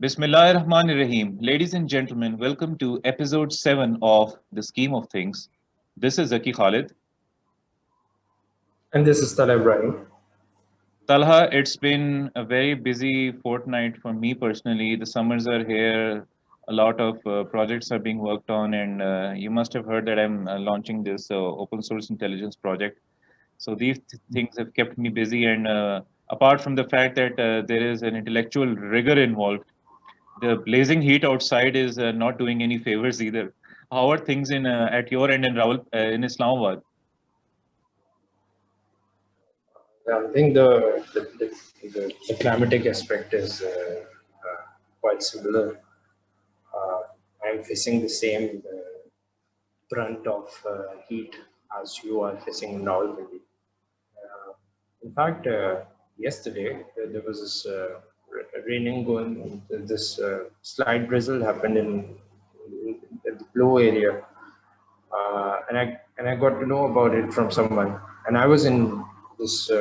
Bismillahirrahmanirrahim. Ladies and gentlemen, welcome to episode 7 of The Scheme of Things. This is Zaki Khalid. And this is Talha. Talha, it's been a very busy fortnight for me personally. The summers are here, a lot of projects are being worked on, and you must have heard that I'm launching this open source intelligence project. So these things have kept me busy, and apart from the fact that there is an intellectual rigor involved, the blazing heat outside is not doing any favors either. How are things in at your end in Rawal in Islamabad? I think the climatic aspect is quite similar. Uh, I'm facing the same brunt of heat as you are facing in Rawalpindi. In fact, yesterday there was this raining going. This slight drizzle happened in the Blow area, and I got to know about it from someone. And I was in this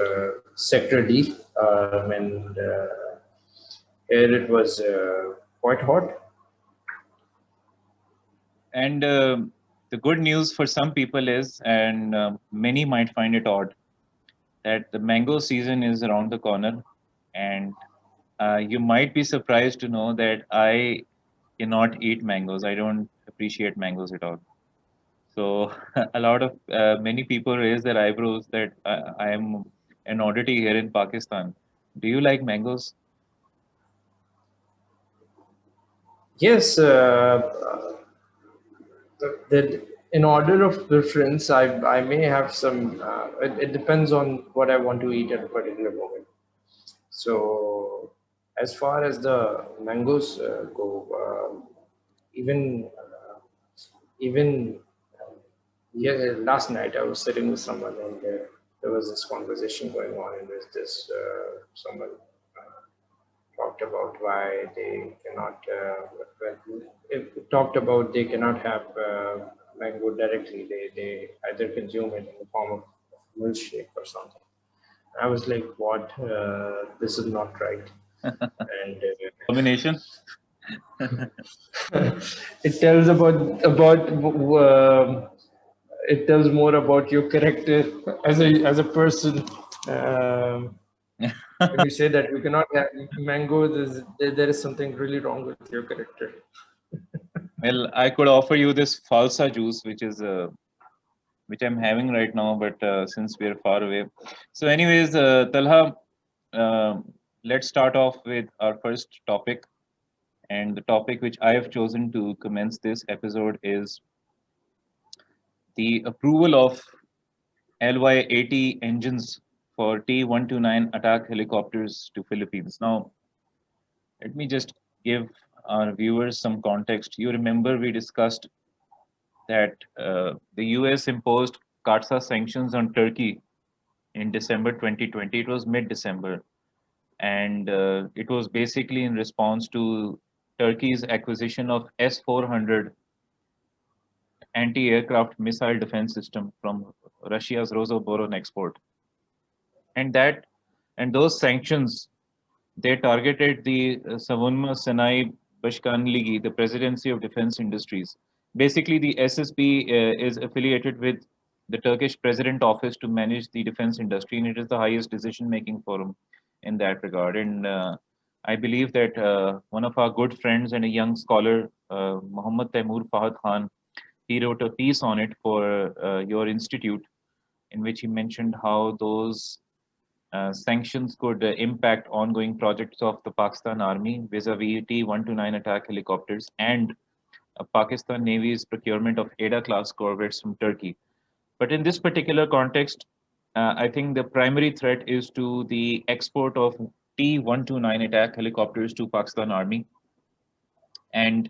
sector D, and here it was quite hot. And the good news for some people is, and many might find it odd, that the mango season is around the corner, and you might be surprised to know that I cannot eat mangoes. I don't appreciate mangoes at all. So a lot of many people raise their eyebrows that I am an oddity here in Pakistan. Do you like mangoes? Yes, in order of preference, I may have some. It depends on what I want to eat at a particular moment. So, as far as the mangoes go, even even yeah, last night I was sitting with someone and there was this conversation going on, and there's this someone talked about why they cannot. It talked about they cannot have mango directly. They either consume it in the form of milkshake or something. I was like, what? This is not right. And Combination? it tells about it tells more about your character as a person. When you say that you cannot have mango, there is something really wrong with your character. Well, I could offer you this falsa juice, which I'm having right now, but since we're far away. So, anyways, Talha, uh, let's start off with our first topic. And the topic which I have chosen to commence this episode is the approval of LY-80 engines for T-129 attack helicopters to Philippines. Now, let me just give our viewers some context. You remember we discussed that the US imposed CAATSA sanctions on Turkey in December 2020. It was mid-December, and it was basically in response to Turkey's acquisition of S-400 anti-aircraft missile defense system from Russia's Rosoboronexport, and that and those sanctions they targeted the Savunma Senai Bashkanligi, the Presidency of Defense Industries. Basically, the SSB is affiliated with the Turkish President Office to manage the defense industry, and it is the highest decision-making forum in that regard. And I believe that one of our good friends and a young scholar, Muhammad Taimur Fahad Khan, he wrote a piece on it for your institute, in which he mentioned how those sanctions could impact ongoing projects of the Pakistan Army vis-a-vis T-129 attack helicopters and Pakistan Navy's procurement of Ada-class corvettes from Turkey. But in this particular context, I think the primary threat is to the export of T-129 attack helicopters to Pakistan Army. And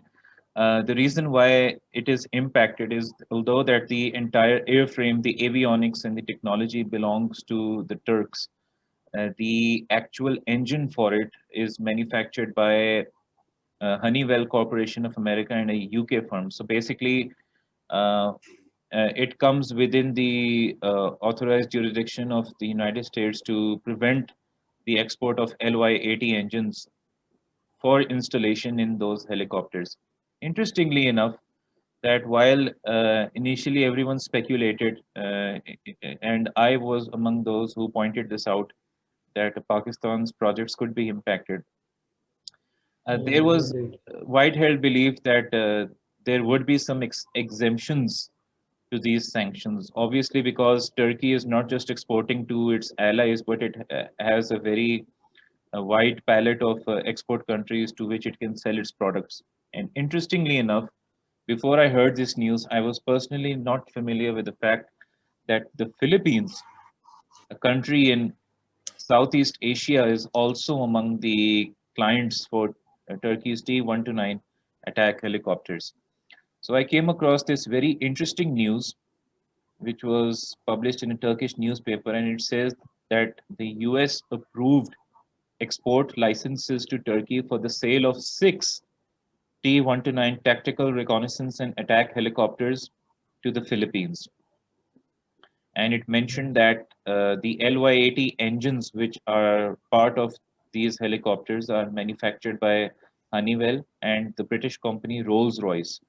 the reason why it is impacted is although that the entire airframe, the avionics and the technology belongs to the Turks, the actual engine for it is manufactured by Honeywell Corporation of America and a UK firm. So basically, it comes within the authorized jurisdiction of the United States to prevent the export of LY-80 engines for installation in those helicopters. Interestingly enough, that while initially everyone speculated, and I was among those who pointed this out, that Pakistan's projects could be impacted. There was Indeed. wide-held belief that there would be some exemptions to these sanctions. Obviously, because Turkey is not just exporting to its allies, but it has a very wide palette of export countries to which it can sell its products. And interestingly enough, before I heard this news, I was personally not familiar with the fact that the Philippines, a country in Southeast Asia, is also among the clients for Turkey's T-129 attack helicopters. So I came across this very interesting news, which was published in a Turkish newspaper, and it says that the US approved export licenses to Turkey for the sale of six T-129 tactical reconnaissance and attack helicopters to the Philippines. And it mentioned that the LY-80 engines, which are part of these helicopters, are manufactured by Honeywell and the British company Rolls-Royce.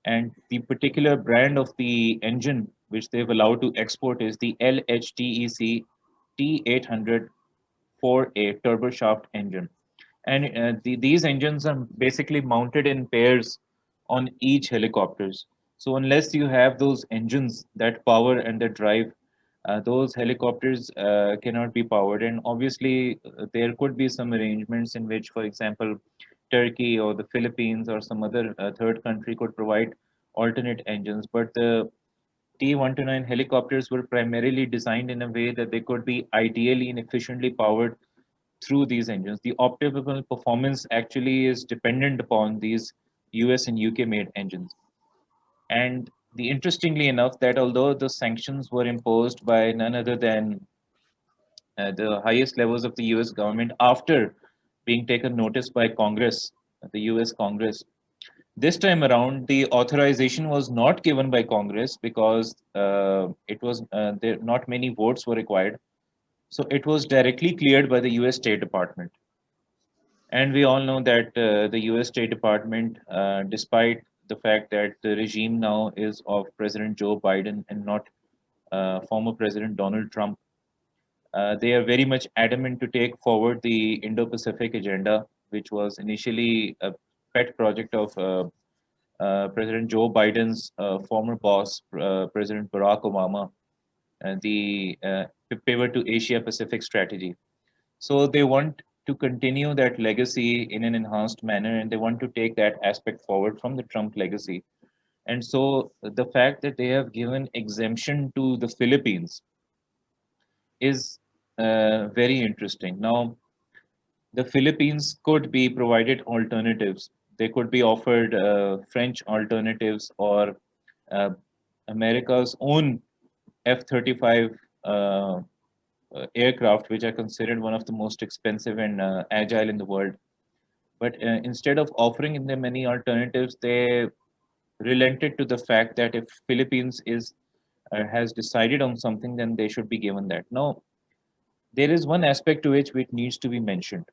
And the particular brand of the engine which they've allowed to export is the LHTEC T800 4A turboshaft engine. And these engines are basically mounted in pairs on each helicopters. So unless you have those engines that power and that drive, those helicopters cannot be powered. And obviously, there could be some arrangements in which, for example, Turkey or the Philippines or some other third country could provide alternate engines. But the T-129 helicopters were primarily designed in a way that they could be ideally and efficiently powered through these engines. The optimal performance actually is dependent upon these US and UK made engines. And the interestingly enough, that although the sanctions were imposed by none other than the highest levels of the US government after being taken notice by Congress, the US Congress, this time around, the authorization was not given by Congress because it was there not many votes were required. So it was directly cleared by the US State Department. And we all know that the US State Department, despite the fact that the regime now is of President Joe Biden and not former President Donald Trump, they are very much adamant to take forward the Indo-Pacific agenda, which was initially a pet project of President Joe Biden's former boss, President Barack Obama, and the pivot to Asia Pacific strategy. So they want to continue that legacy in an enhanced manner, and they want to take that aspect forward from the Trump legacy. And so the fact that they have given exemption to the Philippines is very interesting. Now, the Philippines could be provided alternatives. They could be offered French alternatives or uh, America's own F-35 aircraft, which are considered one of the most expensive and agile in the world. But instead of offering them many alternatives, they relented to the fact that if Philippines is has decided on something, then they should be given that. Now, there is one aspect to which needs to be mentioned.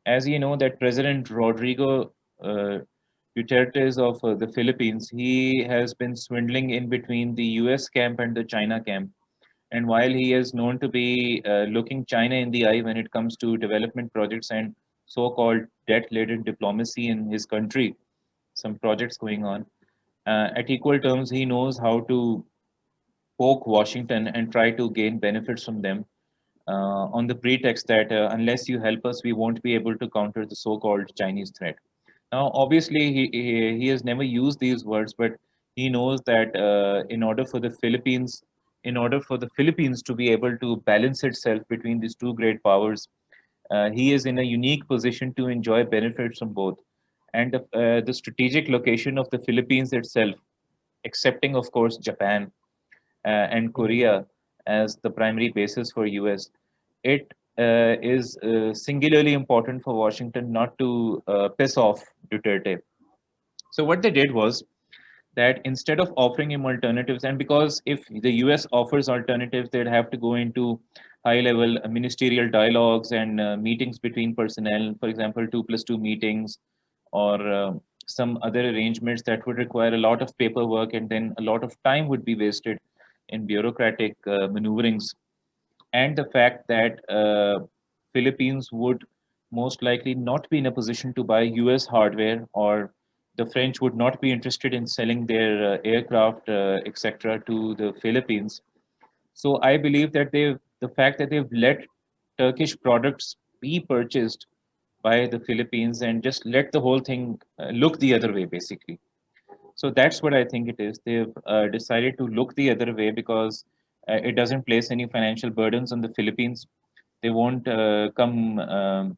As you know, that President Rodrigo Duterte of the Philippines, he has been swindling in between the US camp and the China camp. And while he is known to be looking China in the eye when it comes to development projects and so-called debt-laden diplomacy in his country, some projects going on, at equal terms, he knows how to poke Washington and try to gain benefits from them on the pretext that unless you help us, we won't be able to counter the so-called Chinese threat. Now, obviously, he has never used these words, but he knows that in order for the Philippines to be able to balance itself between these two great powers, he is in a unique position to enjoy benefits from both. And the strategic location of the Philippines itself, excepting, of course, Japan and Korea as the primary basis for US, it is singularly important for Washington not to piss off Duterte. So what they did was that instead of offering him alternatives, and because if the US offers alternatives, they'd have to go into high-level ministerial dialogues and meetings between personnel, for example, 2+2 meetings, or some other arrangements that would require a lot of paperwork, and then a lot of time would be wasted in bureaucratic maneuverings. And the fact that Philippines would most likely not be in a position to buy US hardware, or the French would not be interested in selling their aircraft, etc., to the Philippines. So I believe that the fact that they've let Turkish products be purchased by the Philippines and just let the whole thing look the other way, basically. So that's what I think it is. They've decided to look the other way because it doesn't place any financial burdens on the Philippines. They won't come.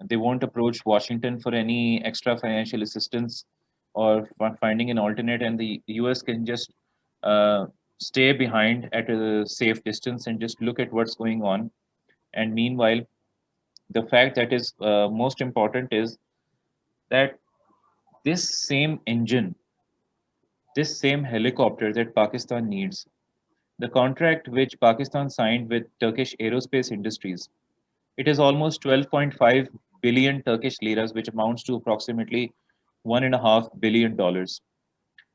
They won't approach Washington for any extra financial assistance or for finding an alternate, and the U.S. can just uh, stay behind at a safe distance and just look at what's going on. And meanwhile, the fact that is most important is that this same engine, this same helicopter that Pakistan needs, the contract which Pakistan signed with Turkish aerospace industries, it is almost 12.5 billion Turkish liras, which amounts to approximately $1.5 billion.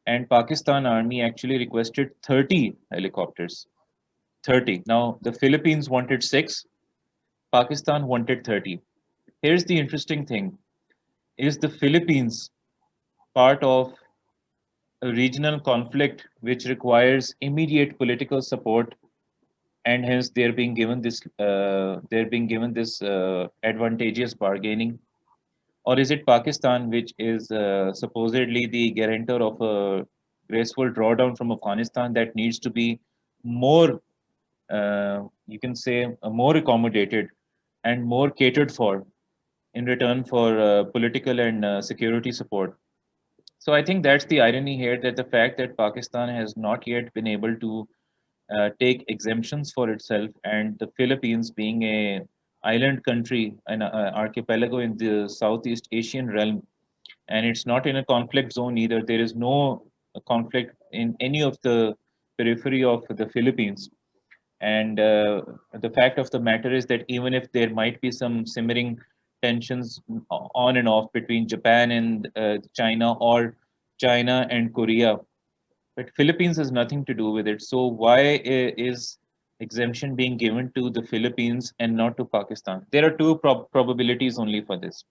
And Pakistan Army actually requested 30 helicopters. 30. Now, the Philippines wanted 6, Pakistan wanted 30. Here's the interesting thing. Is the Philippines part of a regional conflict which requires immediate political support, and hence they're being given this advantageous bargaining? Or is it Pakistan which is supposedly the guarantor of a graceful drawdown from Afghanistan that needs to be more, you can say, more accommodated and more catered for in return for political and security support? So I think that's the irony here, that the fact that Pakistan has not yet been able to take exemptions for itself, and the Philippines being a island country, an archipelago in the Southeast Asian realm, and it's not in a conflict zone either. There is no conflict in any of the periphery of the Philippines. And the fact of the matter is that even if there might be some simmering tensions on and off between Japan and China, or China and Korea, but Philippines has nothing to do with it. So why is exemption being given to the Philippines and not to Pakistan? There are two probabilities only for this.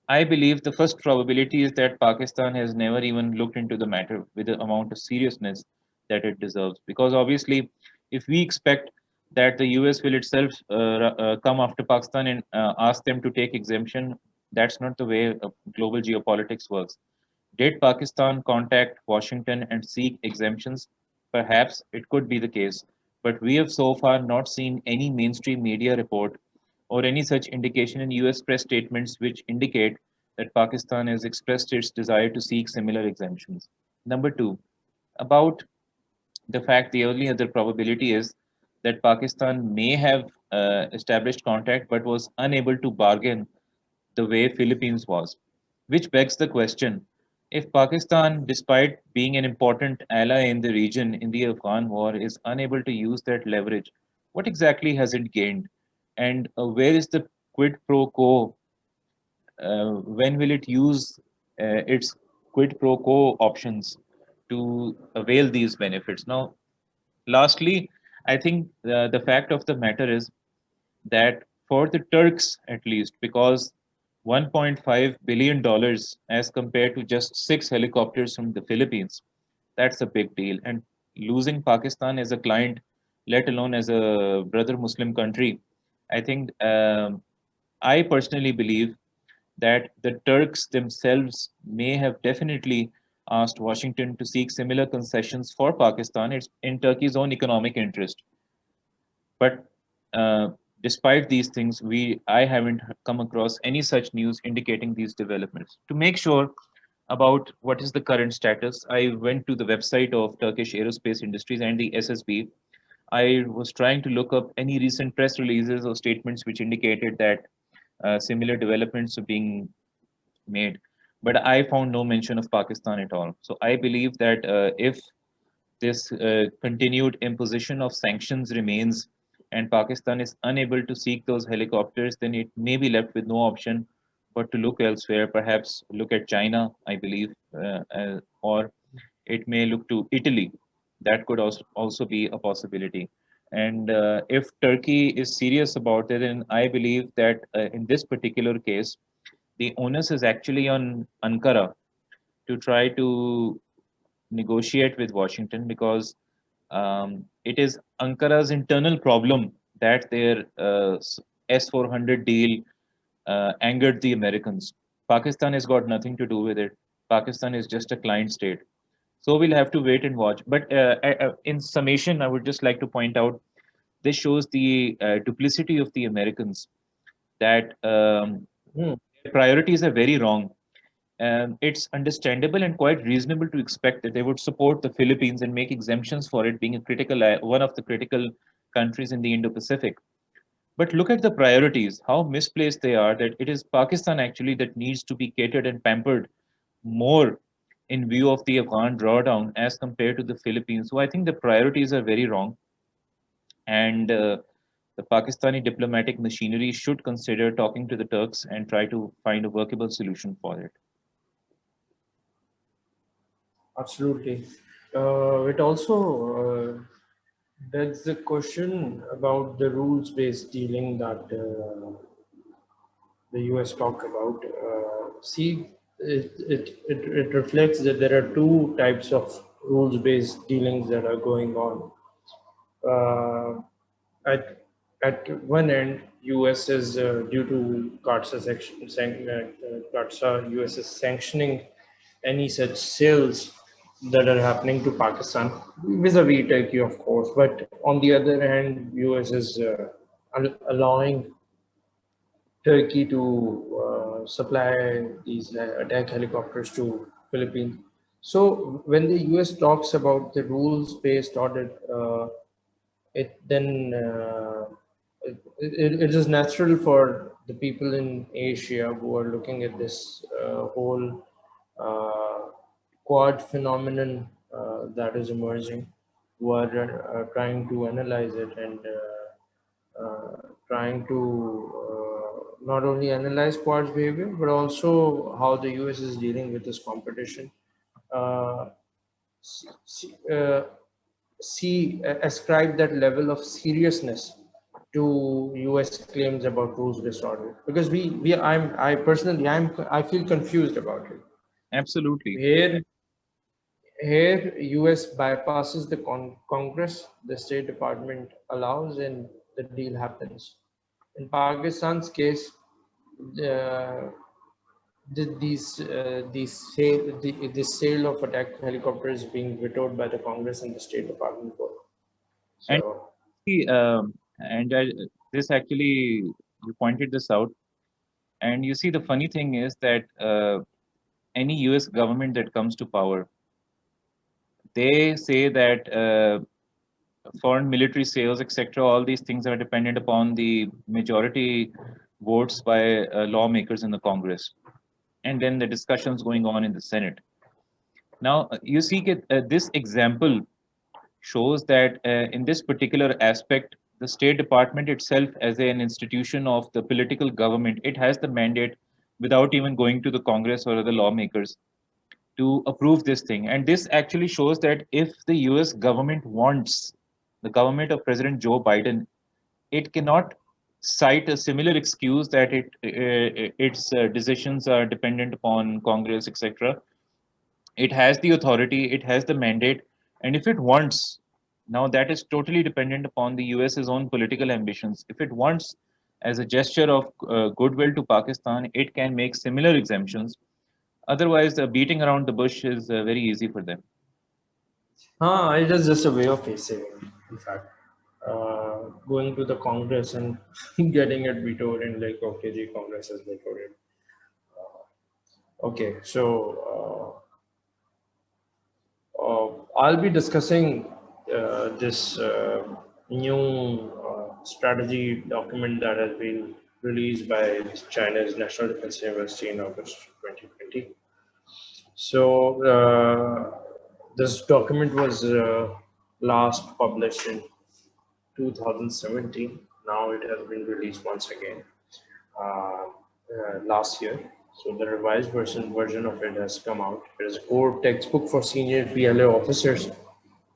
I believe the first probability is that Pakistan has never even looked into the matter with the amount of seriousness that it deserves. Because obviously, if we expect that the US will itself come after Pakistan and ask them to take exemption, that's not the way global geopolitics works. Did Pakistan contact Washington and seek exemptions? Perhaps it could be the case, but we have so far not seen any mainstream media report or any such indication in US press statements which indicate that Pakistan has expressed its desire to seek similar exemptions. Number two, about the fact, the only other probability is that Pakistan may have established contact but was unable to bargain the way Philippines was, which begs the question, if Pakistan, despite being an important ally in the region in the Afghan war, is unable to use that leverage, what exactly has it gained? And where is the quid pro quo? When will it use its quid pro quo options to avail these benefits? Now, lastly, I think the fact of the matter is that for the Turks, at least, because $1.5 billion as compared to just 6 helicopters from the Philippines, that's a big deal. And losing Pakistan as a client, let alone as a brother Muslim country, I think I personally believe that the Turks themselves may have definitely asked Washington to seek similar concessions for Pakistan. It's in Turkey's own economic interest. But uh, despite these things, I haven't come across any such news indicating these developments. To make sure about what is the current status, I went to the website of Turkish Aerospace Industries and the SSB. I was trying to look up any recent press releases or statements which indicated that similar developments are being made, but I found no mention of Pakistan at all. So I believe that if this continued imposition of sanctions remains, and Pakistan is unable to seek those helicopters, then it may be left with no option but to look elsewhere, perhaps look at China, I believe, or it may look to Italy. That could also be a possibility. And if Turkey is serious about it, then I believe that in this particular case, the onus is actually on Ankara to try to negotiate with Washington, because it is Ankara's internal problem that their S-400 deal angered the Americans. Pakistan has got nothing to do with it. Pakistan is just a client state. So we'll have to wait and watch. But in summation, I would just like to point out this shows the duplicity of the Americans, that Hmm. their priorities are very wrong. It's understandable and quite reasonable to expect that they would support the Philippines and make exemptions for it being a critical one of the critical countries in the Indo-Pacific. But look at the priorities, how misplaced they are, that it is Pakistan actually that needs to be catered and pampered more in view of the Afghan drawdown as compared to the Philippines. So I think the priorities are very wrong, and the Pakistani diplomatic machinery should consider talking to the Turks and try to find a workable solution for it. Absolutely. It also begs the question about the rules-based dealing that the US talk about. See, it reflects that there are two types of rules-based dealings that are going on. Uh, at one end, US is due to CAATSA CAATSA, US is sanctioning any such sales that are happening to Pakistan vis-a-vis Turkey, of course. But on the other hand, US is allowing Turkey to supply these attack helicopters to Philippines. So when the US talks about the rules-based audit, it then it is natural for the people in Asia who are looking at this whole uh, quad phenomenon that is emerging, who are trying to analyze it and trying to not only analyze quad's behavior but also how the US is dealing with this competition. Uh, see, uh, ascribe that level of seriousness to US claims about rules disorder, because I personally I feel confused about it. Absolutely. Here US bypasses the Congress, the State Department allows, and the deal happens. In Pakistan's case, uh, this sale of attack helicopters being vetoed by the Congress and the State Department both. And So see, this actually, you pointed this out. And you see, the funny thing is that any US government that comes to power, they say that foreign military sales, etc., all these things are dependent upon the majority votes by lawmakers in the Congress, and then the discussions going on in the Senate. Now, you see, this example shows that in this particular aspect, the State Department itself, as an institution of the political government, it has the mandate without even going to the Congress or other lawmakers to approve this thing. And this actually shows that if the US government wants, the government of President Joe Biden, it cannot cite a similar excuse that its decisions are dependent upon Congress, etc. It has the authority, it has the mandate, and if it wants, now that is totally dependent upon the US's own political ambitions. If it wants, as a gesture of goodwill to Pakistan, it can make similar exemptions. Otherwise, beating around the bush is very easy for them. it is just a way of facing, in fact. Going to the Congress and getting it vetoed and like, okay, the Congress has vetoed it. Okay, so I'll be discussing this new strategy document that has been released by China's National Defense University in August 2020. So this document was last published in 2017. Now it has been released once again last year. So the revised version of it has come out. It is a core textbook for senior PLA officers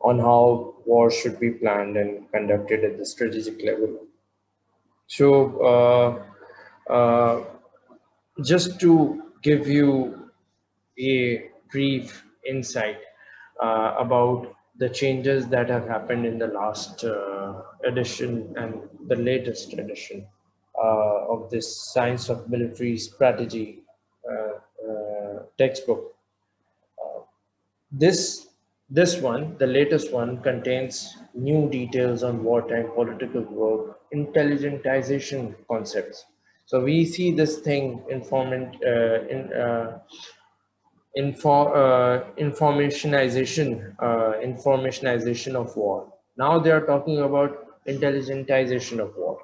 on how wars should be planned and conducted at the strategic level. So just to give you a brief insight about the changes that have happened in the last edition and the latest edition of this Science of Military Strategy textbook. This this one, the latest one, contains new details on wartime political work, intelligentization concepts. So we see this thing informationization of war. Now they are talking about intelligentization of war.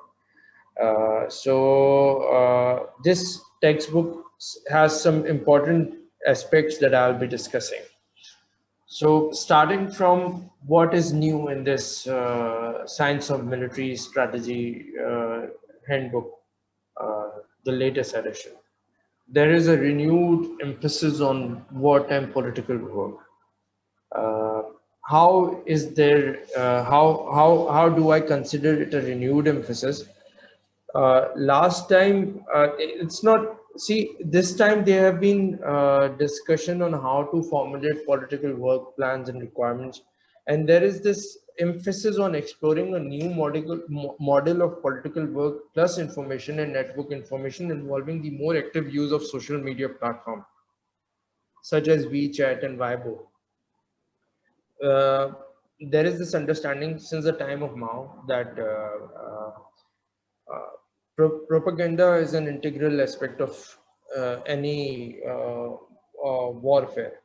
This textbook has some important aspects that I'll be discussing. So starting from what is new in this Science of Military Strategy handbook, the latest edition, there is a renewed emphasis on wartime political work. How is there? How do I consider it a renewed emphasis? Last time, it's not. See, this time there have been discussion on how to formulate political work plans and requirements, and there is this emphasis on exploring a new model of political work plus information and network information involving the more active use of social media platform such as WeChat and Weibo. Uh, there is this understanding since the time of Mao that propaganda is an integral aspect of any warfare.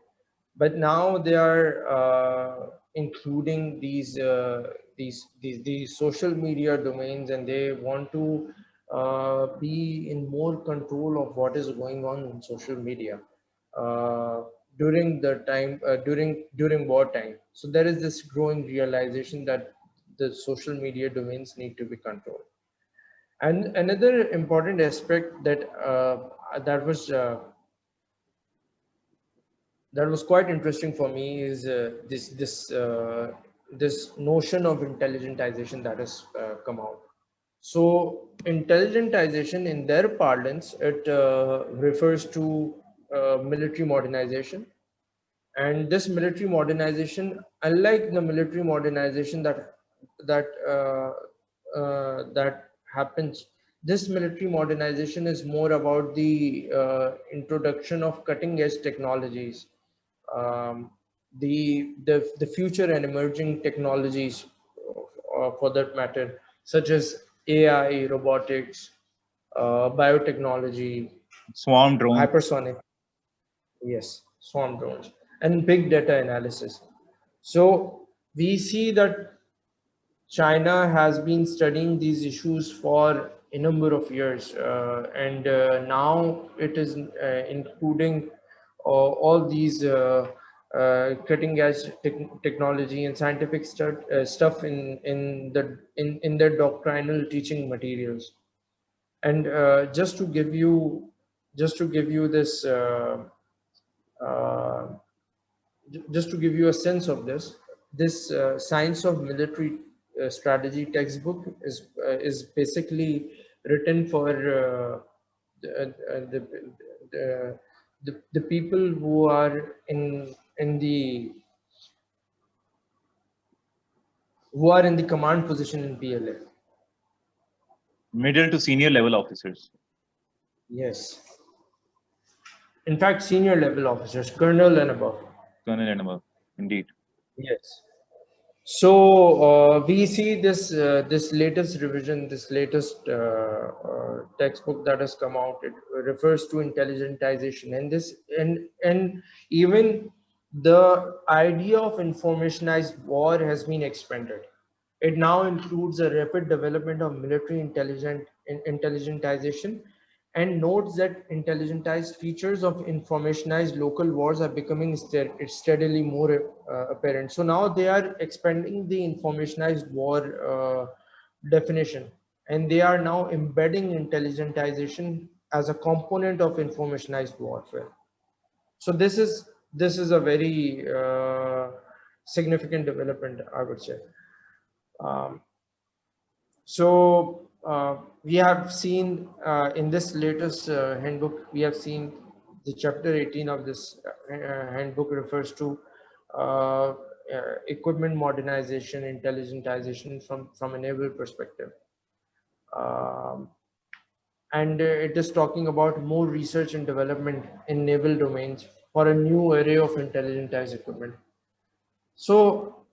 But now they are including these social media domains, and they want to be in more control of what is going on in social media uh, during the time during wartime. So there is this growing realization that the social media domains need to be controlled. And another important aspect that was quite interesting for me is this notion of intelligentization that has come out. So intelligentization, in their parlance, it refers to military modernization. And this military modernization, unlike the military modernization that happens, this military modernization is more about the introduction of cutting edge technologies, um, the future and emerging technologies, for that matter, such as AI, robotics, biotechnology, Swarm drone. hypersonic, yes, swarm drones, and big data analysis. So we see that China has been studying these issues for a number of years, and now it is including all these cutting edge technology and scientific stuff in their doctrinal teaching materials. And just to give you this uh, just to give you a sense of this Science of Military Strategy textbook is basically written for the, uh, the, the people who are in the command position in PLA. Middle to senior level officers. Yes, in fact, senior level officers, colonel and above. Colonel and above. Indeed. Yes. So we see this latest revision, this latest textbook that has come out. It refers to intelligentization, and even the idea of informationized war has been expanded. It now includes a rapid development of military intelligentization and notes that intelligentized features of informationized local wars are becoming steadily more apparent. So now they are expanding the informationized war definition, and they are now embedding intelligentization as a component of informationized warfare. So this is a very significant development, I would say. Um, we have seen in this latest handbook, we have seen the chapter 18 of this handbook refers to uh, equipment modernization, intelligentization from a naval perspective. Um, and it is talking about more research and development in naval domains for a new array of intelligentized equipment. So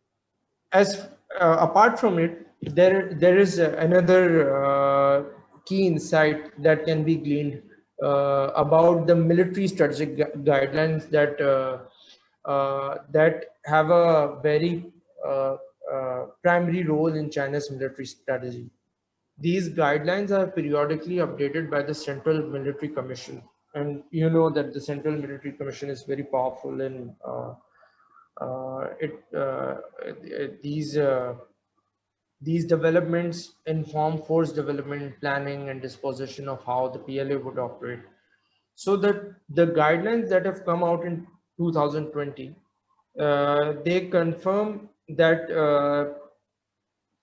as apart from it, there is another key insight that can be gleaned about the military strategic guidelines that have a very primary role in China's military strategy. These guidelines are periodically updated by the Central Military Commission, and you know that the Central Military Commission is very powerful in it these developments inform force development, planning, and disposition of how the PLA would operate. So that the guidelines that have come out in 2020, they confirm that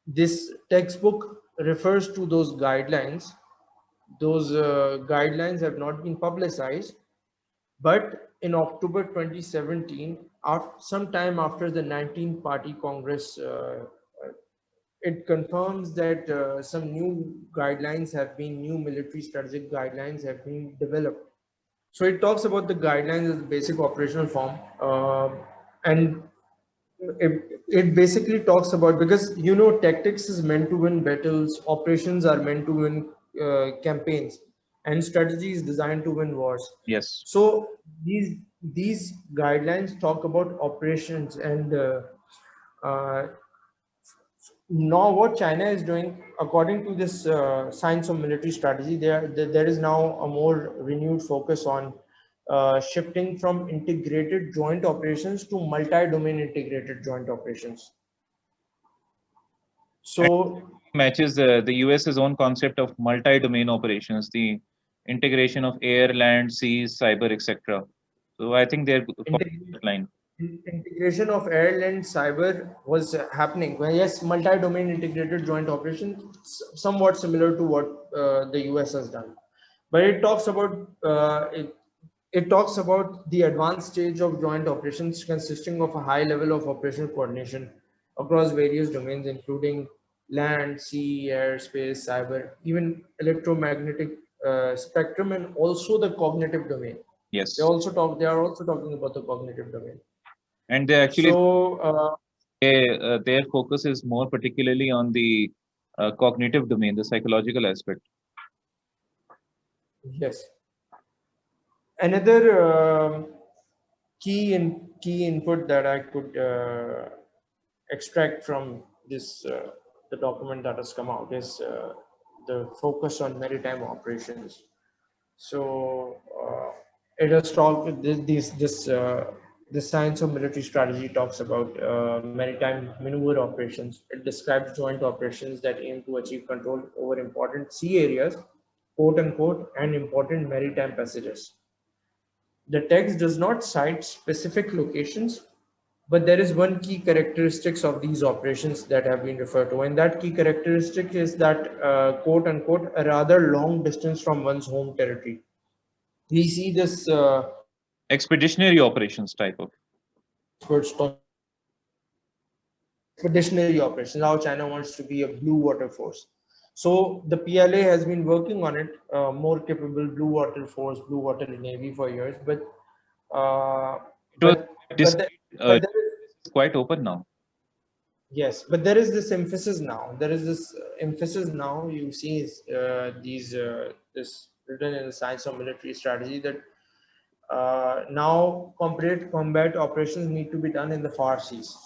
this textbook refers to those guidelines. Those guidelines have not been publicized, but in October 2017, sometime after the 19th Party Congress, it confirms that some new guidelines have been, new military strategic guidelines have been developed. So it talks about the guidelines as the basic operational form, and it basically talks about, because you know tactics is meant to win battles, operations are meant to win campaigns, and strategy is designed to win wars. Yes. So these guidelines talk about operations, and uh, now what China is doing, according to this science of military strategy, there is now a more renewed focus on shifting from integrated joint operations to multi-domain integrated joint operations. And So matches the US's own concept of multi-domain operations, the integration of air, land, seas, cyber, etc. So I think they're following that line. integration of air, land, cyber was happening. Well, yes, multi-domain integrated joint operations, somewhat similar to what the US has done, but it talks about the advanced stage of joint operations consisting of a high level of operational coordination across various domains, including land, sea, air, space, cyber, even electromagnetic spectrum, and also the cognitive domain. Yes. They are also talking about the cognitive domain. And they actually, So their focus is more particularly on the cognitive domain, the psychological aspect. yes, another key input that I could extract from this the document that has come out is the focus on maritime operations. So it has talked this science of military strategy talks about maritime maneuver operations. It describes joint operations that aim to achieve control over important sea areas, quote unquote, and important maritime passages. The text does not cite specific locations, but there is one key characteristics of these operations that have been referred to, and that key characteristic is that quote unquote a rather long distance from one's home territory. We see this Expeditionary operations type of. experts talk expeditionary operations, how China wants to be a blue water force. So the PLA has been working on it, more capable blue water force, blue water navy for years, but uh, It was but but the, decided, but there is, it's quite open now. yes, but there is this emphasis now. There is this emphasis now. You see this written in the science of military strategy that now combat operations need to be done in the far seas,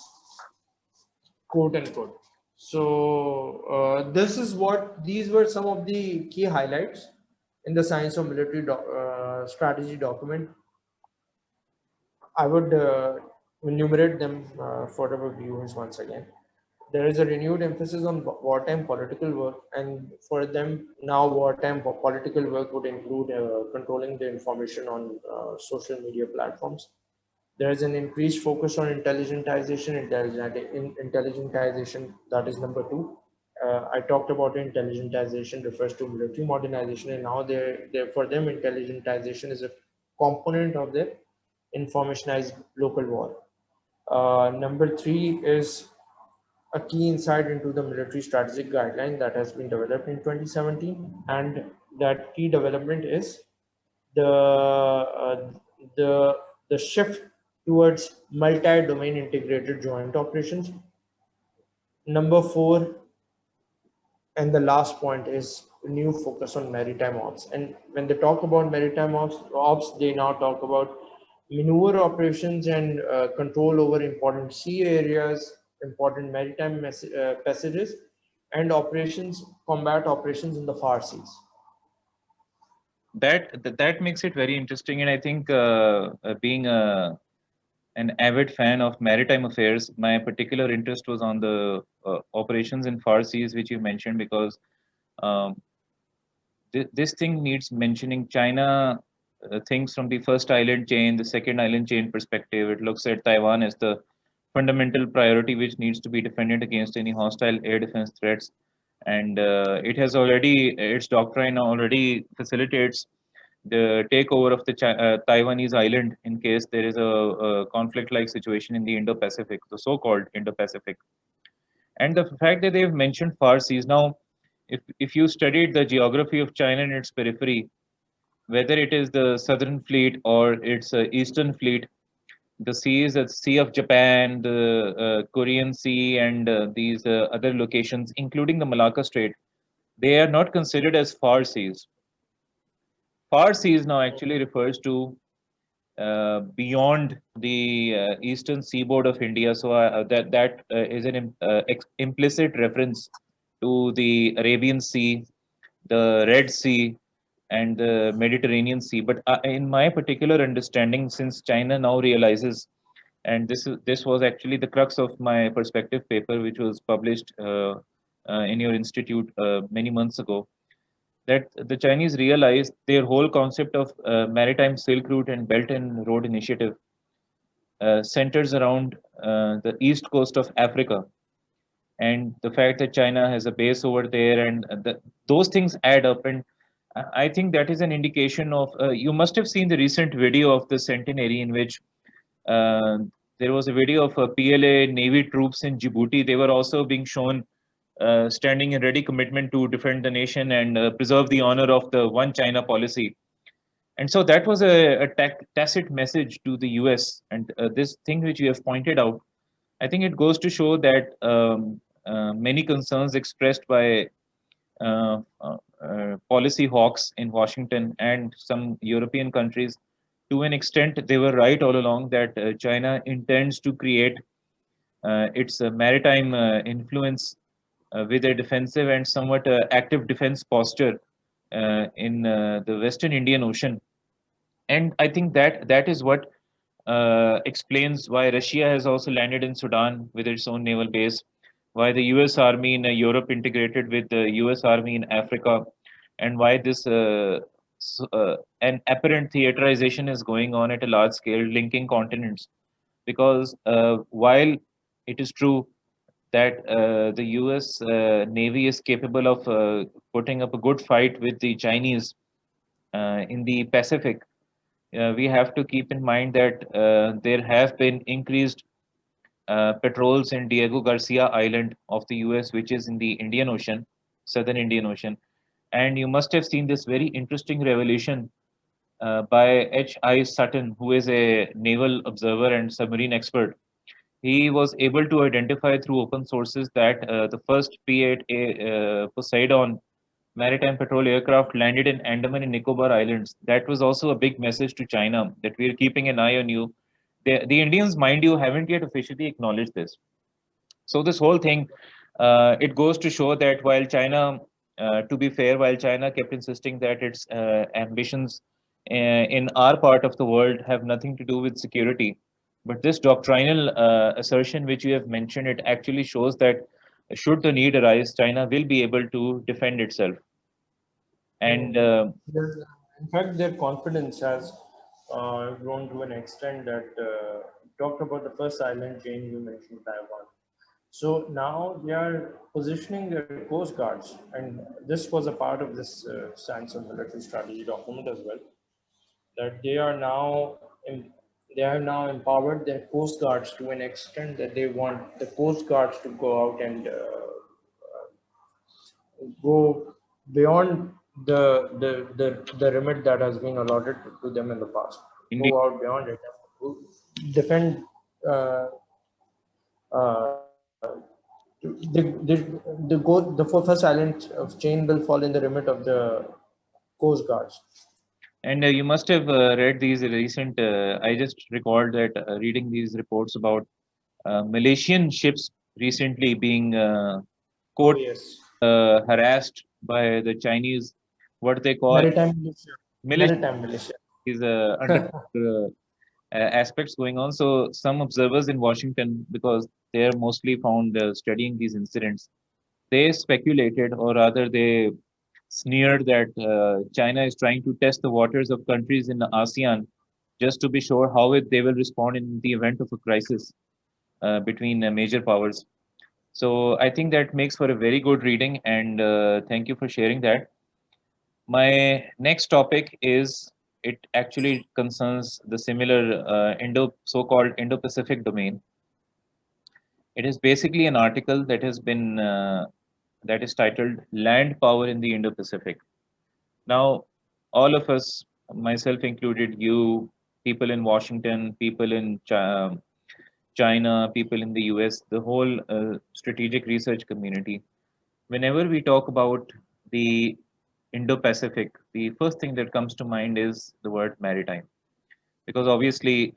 quote unquote. So this is what these were some of the key highlights in the Science of Military Strategy document. I would enumerate them for our viewers once again. There is a renewed emphasis on wartime political work, and for them now, wartime political work would include controlling the information on social media platforms. There is an increased focus on intelligentization. That is number two. I talked about intelligentization refers to military modernization, and now for them, intelligentization is a component of their informationized local war. Number three is a key insight into the military strategic guideline that has been developed in 2017, and that key development is the uh, the the shift towards multi-domain integrated joint operations. Number four, and the last point is new focus on maritime ops. And when they talk about maritime ops, they now talk about maneuver operations and control over important sea areas, important maritime passages, and combat operations in the far seas. That makes it very interesting, and I think being an avid fan of maritime affairs, my particular interest was on the operations in far seas, which you mentioned, because um, this thing needs mentioning. China thinks from the first island chain, the second island chain perspective. It looks at Taiwan as the fundamental priority which needs to be defended against any hostile air defense threats. And it has already, its doctrine already facilitates the takeover of the Taiwanese island in case there is a conflict-like situation in the Indo-Pacific, the so-called Indo-Pacific. And the fact that they've mentioned far seas now, if you studied the geography of China and its periphery, whether it is the Southern Fleet or its Eastern Fleet, the seas, the Sea of Japan, the Korean Sea, and these other locations, including the Malacca Strait, they are not considered as far seas. Far seas now actually refers to beyond the eastern seaboard of India. So that is an implicit reference to the Arabian Sea, the Red Sea, and the Mediterranean Sea. But in my particular understanding, since China now realizes, and this was actually the crux of my perspective paper, which was published in your institute many months ago, that the Chinese realized their whole concept of maritime Silk Route and Belt and Road Initiative centers around the east coast of Africa, and the fact that China has a base over there, and those things add up. And I think that is an indication of. You must have seen the recent video of the centenary in which uh, there was a video of PLA Navy troops in Djibouti. They were also being shown standing in ready commitment to defend the nation and preserve the honor of the One China policy. And so that was a tacit message to the US. And this thing which you have pointed out, I think it goes to show that many concerns expressed by policy hawks in Washington and some European countries, to an extent, they were right all along that China intends to create its maritime influence with a defensive and somewhat active defense posture in the Western Indian Ocean. And I think that is what explains why Russia has also landed in Sudan with its own naval base, why the US Army in Europe integrated with the US Army in Africa, and why this an apparent theaterization is going on at a large scale, linking continents. Because while it is true that the US Navy is capable of putting up a good fight with the Chinese in the Pacific, we have to keep in mind that there have been increased patrols in Diego Garcia Island of the US, which is in the Indian Ocean, Southern Indian Ocean. And you must have seen this very interesting revelation by H.I. Sutton, who is a naval observer and submarine expert. He was able to identify through open sources that the first P-8A Poseidon maritime patrol aircraft landed in Andaman and Nicobar Islands. That was also a big message to China that we are keeping an eye on you. The Indians, mind you, haven't yet officially acknowledged this. So this whole thing, it goes to show that while China to be fair, while China kept insisting that its ambitions in our part of the world have nothing to do with security, but this doctrinal assertion which you have mentioned, it actually shows that should the need arise, China will be able to defend itself. And There's, in fact, their confidence has grown to an extent that talked about the first island chain you mentioned, Taiwan. So now they are positioning their coast guards, and this was a part of this stance of military strategy document as well. That they have now empowered their coast guards to an extent that they want the coast guards to go out and go beyond the remit that has been allotted to them in the past. indeed, Go out beyond it, defend. Uh, the first island of chain will fall in the remit of the coast guards. and you must have read these recent. I just recalled that reading these reports about Malaysian ships recently being Oh caught yes, harassed by the Chinese, what they call maritime militia. militia. Maritime militia. Is under aspects going on. So some observers in Washington, because they are mostly found studying these incidents, they speculated, or rather they sneered that China is trying to test the waters of countries in the ASEAN just to be sure how they will respond in the event of a crisis between major powers. So I think that makes for a very good reading, and thank you for sharing that. My next topic is it actually concerns the similar so-called Indo-Pacific domain. It is basically an article that has been that is titled "Land Power in the Indo-Pacific." Now, all of us, myself included, you, people in Washington, people in China, people in the US, the whole strategic research community, whenever we talk about the Indo-Pacific, the first thing that comes to mind is the word maritime, because obviously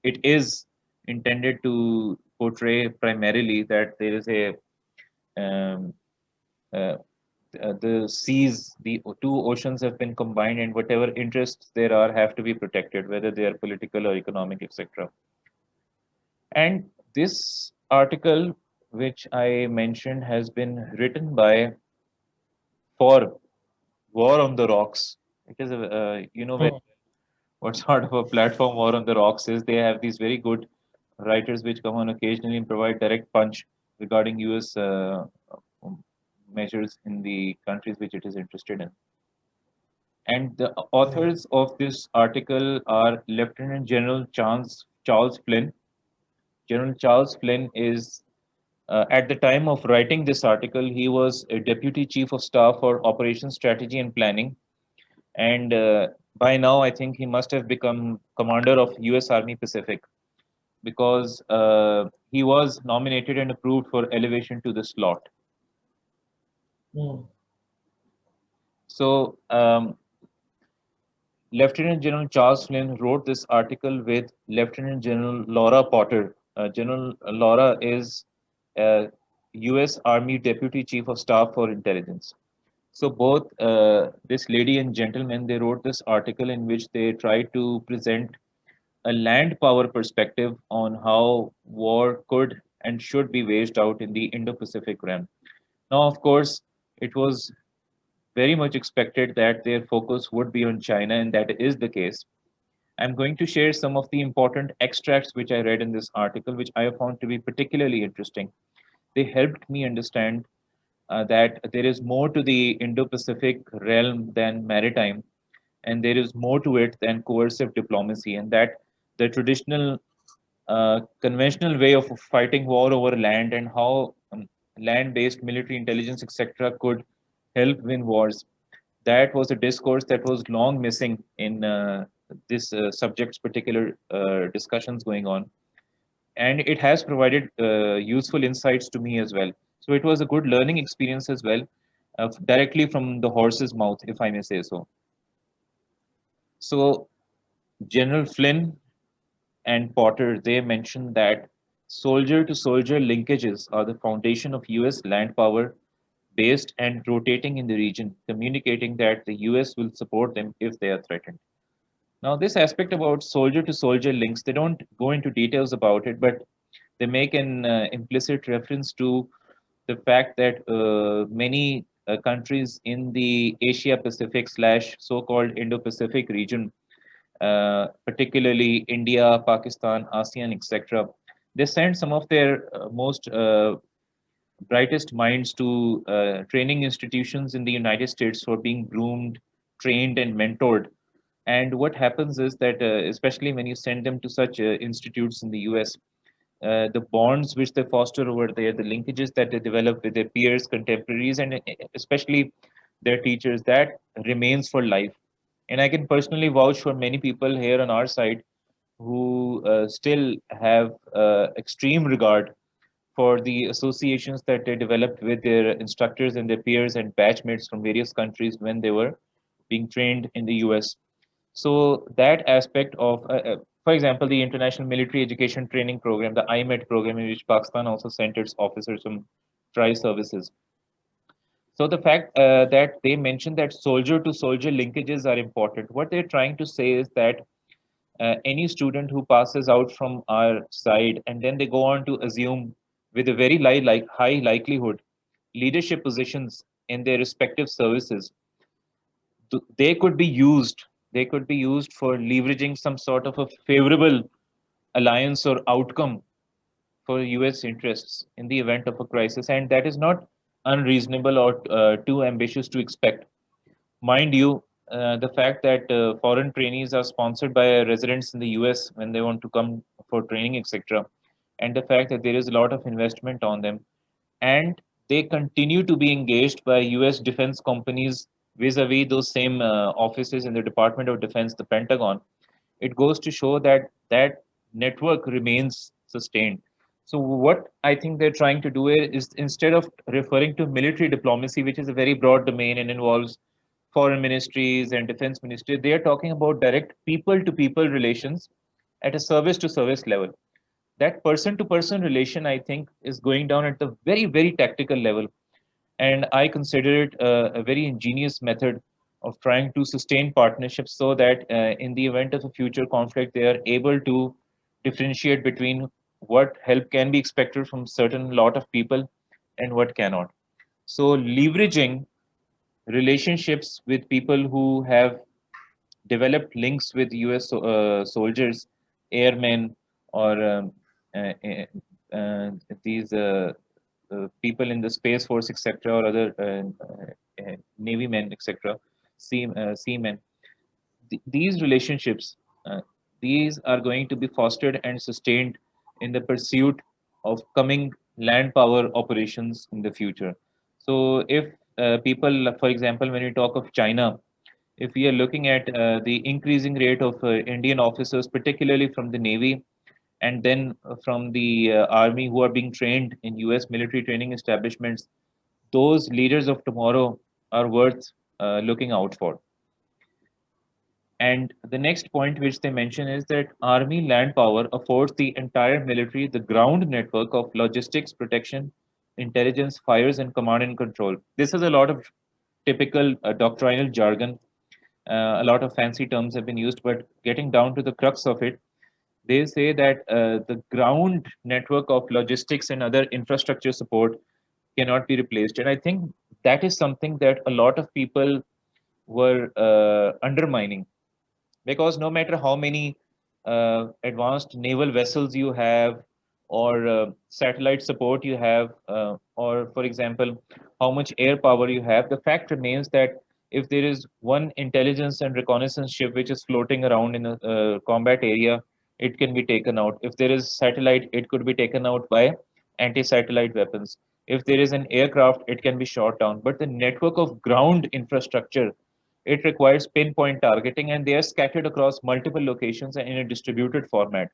it is intended to portray primarily that there is a um, uh, the seas, the two oceans have been combined, and whatever interests there are have to be protected, whether they are political or economic, etc. And this article, which I mentioned, has been written by for War on the Rocks. It is a Hmm. what sort of a platform War on the Rocks is. They have these very good writers which come on occasionally and provide direct punch regarding U.S. Measures in the countries which it is interested in. And the Hmm. authors of this article are Lieutenant General Charles Flynn. General Charles Flynn is, at the time of writing this article, he was a Deputy Chief of Staff for Operations Strategy and Planning. And by now, I think he must have become Commander of US Army Pacific, because he was nominated and approved for elevation to the slot. Hmm. So, Lieutenant General Charles Flynn wrote this article with Lieutenant General Laura Potter. General Laura is US Army Deputy Chief of Staff for Intelligence. So both this lady and gentleman, they wrote this article in which they tried to present a land power perspective on how war could and should be waged out in the Indo-Pacific realm. Now, of course, it was very much expected that their focus would be on China, and that is the case. I'm going to share some of the important extracts which I read in this article, which I have found to be particularly interesting. They helped me understand that there is more to the Indo-Pacific realm than maritime, and there is more to it than coercive diplomacy, and that the traditional conventional way of fighting war over land and how land-based military intelligence, etc., could help win wars. That was a discourse that was long missing in this subject's particular discussions going on, and it has provided useful insights to me as well. So it was a good learning experience as well, directly from the horse's mouth, if I may say so. So General Flynn and Potter, they mentioned that soldier to soldier linkages are the foundation of US land power based and rotating in the region, communicating that the US will support them if they are threatened. Now, this aspect about soldier to soldier links, they don't go into details about it, but they make an implicit reference to the fact that many countries in the Asia Pacific slash so-called Indo-Pacific region, particularly India, Pakistan, ASEAN, etc., they send some of their most brightest minds to training institutions in the United States for being groomed, trained, and mentored. And what happens is that, especially when you send them to such institutes in the US, the bonds which they foster over there, the linkages that they develop with their peers, contemporaries, and especially their teachers, that remains for life. And I can personally vouch for many people here on our side who still have extreme regard for the associations that they developed with their instructors and their peers and batchmates from various countries when they were being trained in the US. So that aspect of, for example, the International Military Education Training Program, the IMET program, in which Pakistan also sent its officers from tri-services. So the fact that they mentioned that soldier-to-soldier linkages are important. What they're trying to say is that any student who passes out from our side and then they go on to assume with a very high likelihood leadership positions in their respective services, they could be used for leveraging some sort of a favorable alliance or outcome for US interests in the event of a crisis, and that is not unreasonable or too ambitious to expect. Mind you, the fact that foreign trainees are sponsored by residents in the US when they want to come for training, etc., and the fact that there is a lot of investment on them, and they continue to be engaged by US defense companies vis-a-vis those same offices in the Department of Defense, the Pentagon, it goes to show that that network remains sustained. So what I think they're trying to do is, instead of referring to military diplomacy, which is a very broad domain and involves foreign ministries and defense ministry, they are talking about direct people to people relations at a service to service level. That person to person relation, I think, is going down at the very tactical level, and I consider it a very ingenious method of trying to sustain partnerships so that in the event of a future conflict they are able to differentiate between what help can be expected from certain lot of people and what cannot. So leveraging relationships with people who have developed links with US soldiers, airmen, or uh, these people in the Space Force, etc., or other Navy men, etc., seamen. These relationships, uh, these are going to be fostered and sustained in the pursuit of coming land power operations in the future. So, if people, for example, when you talk of China, if we are looking at the increasing rate of Indian officers, particularly from the Navy and then from the Army who are being trained in US military training establishments, those leaders of tomorrow are worth looking out for. And the next point which they mention is that Army land power affords the entire military the ground network of logistics, protection, intelligence, fires, and command and control. This is a lot of typical doctrinal jargon. A lot of fancy terms have been used, but getting down to the crux of it, they say that the ground network of logistics and other infrastructure support cannot be replaced. And I think that is something that a lot of people were undermining, because no matter how many advanced naval vessels you have or satellite support you have, or for example how much air power you have, the fact remains that if there is one intelligence and reconnaissance ship which is floating around in a combat area, it can be taken out. If there is satellite, it could be taken out by anti-satellite weapons. If there is an aircraft, it can be shot down. But the network of ground infrastructure, it requires pinpoint targeting, and they are scattered across multiple locations and in a distributed format.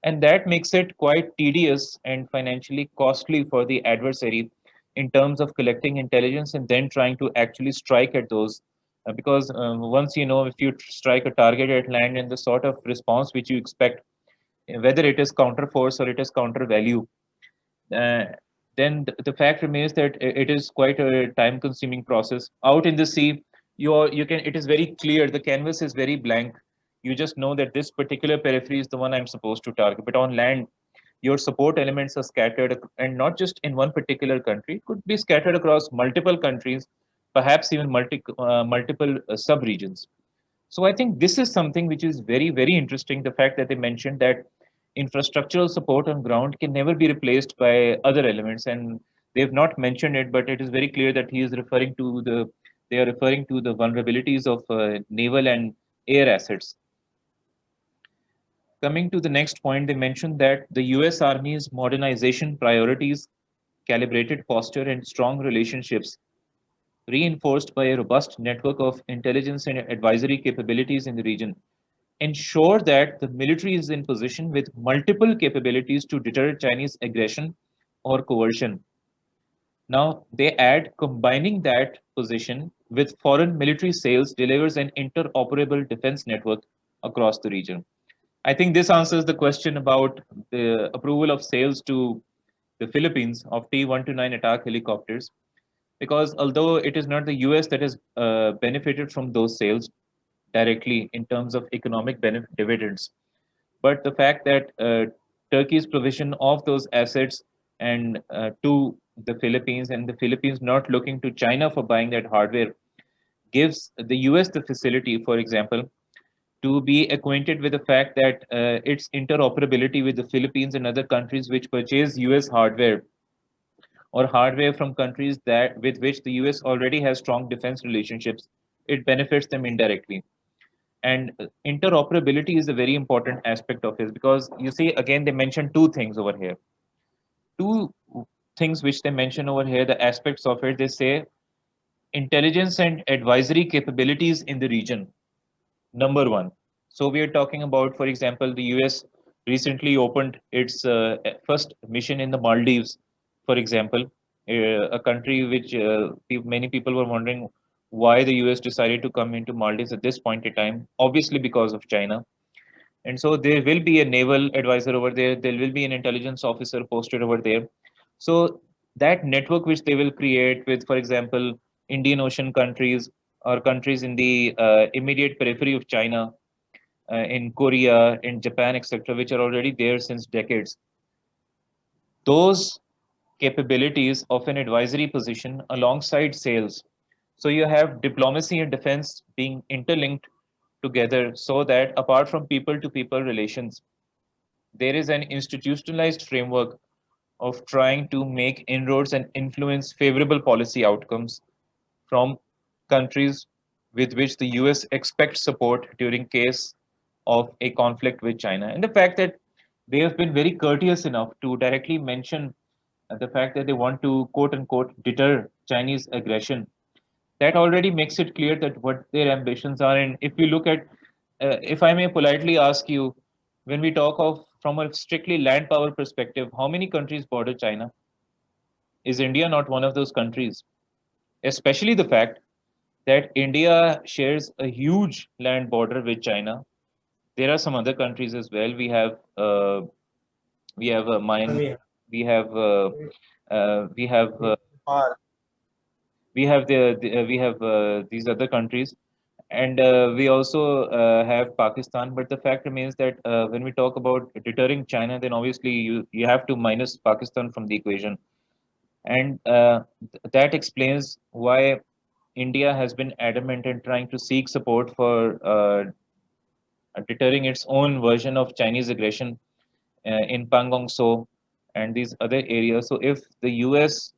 And that makes it quite tedious and financially costly for the adversary in terms of collecting intelligence and then trying to actually strike at those. Because once you know, if you strike a target at land and the sort of response which you expect, whether it is counter force or it is counter value, uh, then the fact remains that it is quite a time consuming process. Out in the sea, you can, it is very clear, the canvas is very blank. You just know that this particular periphery is the one I'm supposed to target. But on land, your support elements are scattered, and not just in one particular country, could be scattered across multiple countries, perhaps even multiple sub regions. So I think this is something which is very, very interesting. The fact that they mentioned that infrastructural support on ground can never be replaced by other elements, and they've not mentioned it, but it is very clear that he is referring to they are referring to the vulnerabilities of naval and air assets. Coming to the next point, they mentioned that the US Army's modernization priorities, calibrated posture, and strong relationships, reinforced by a robust network of intelligence and advisory capabilities in the region, ensure that the military is in position with multiple capabilities to deter Chinese aggression or coercion. Now, they add combining that position with foreign military sales delivers an interoperable defense network across the region. I think this answers the question about the approval of sales to the Philippines of T-129 attack helicopters, because although it is not the US that has benefited from those sales directly in terms of economic dividends, but the fact that Turkey's provision of those assets and to the Philippines, and the Philippines not looking to China for buying that hardware, gives the US the facility, for example, to be acquainted with the fact that its interoperability with the Philippines and other countries which purchase US hardware or hardware from countries that with which the US already has strong defense relationships, it benefits them indirectly. And interoperability is a very important aspect of it, because you see, again, they mentioned two things over here. Two things which they mention over here, the aspects of it, they say intelligence and advisory capabilities in the region. Number one. So we are talking about, for example, the US recently opened its first mission in the Maldives, for example, a country which many people were wondering why the US decided to come into Maldives at this point in time, obviously because of China. And so there will be a naval advisor over there, there will be an intelligence officer posted over there. So that network which they will create with, for example, Indian Ocean countries or countries in the immediate periphery of China, in Korea, in Japan, etc., which are already there since decades. Those capabilities of an advisory position alongside sales. So you have diplomacy and defense being interlinked together, so that apart from people to people relations, there is an institutionalized framework of trying to make inroads and influence favorable policy outcomes from countries with which the US expects support during case of a conflict with China. And the fact that they have been very courteous enough to directly mention the fact that they want to quote unquote deter Chinese aggression, that already makes it clear that what their ambitions are. And if you look at, if I may politely ask you, when we talk of from a strictly land power perspective, how many countries border China? Is India not one of those countries? Especially the fact that India shares a huge land border with China. There are some other countries as well. We have I Myanmar. mean, We have we have far. we have we have these other countries, and we also have Pakistan. But the fact remains that when we talk about deterring China, then obviously you have to minus Pakistan from the equation, and that explains why India has been adamant in trying to seek support for deterring its own version of Chinese aggression in Pangong So and these other areas. So if the US,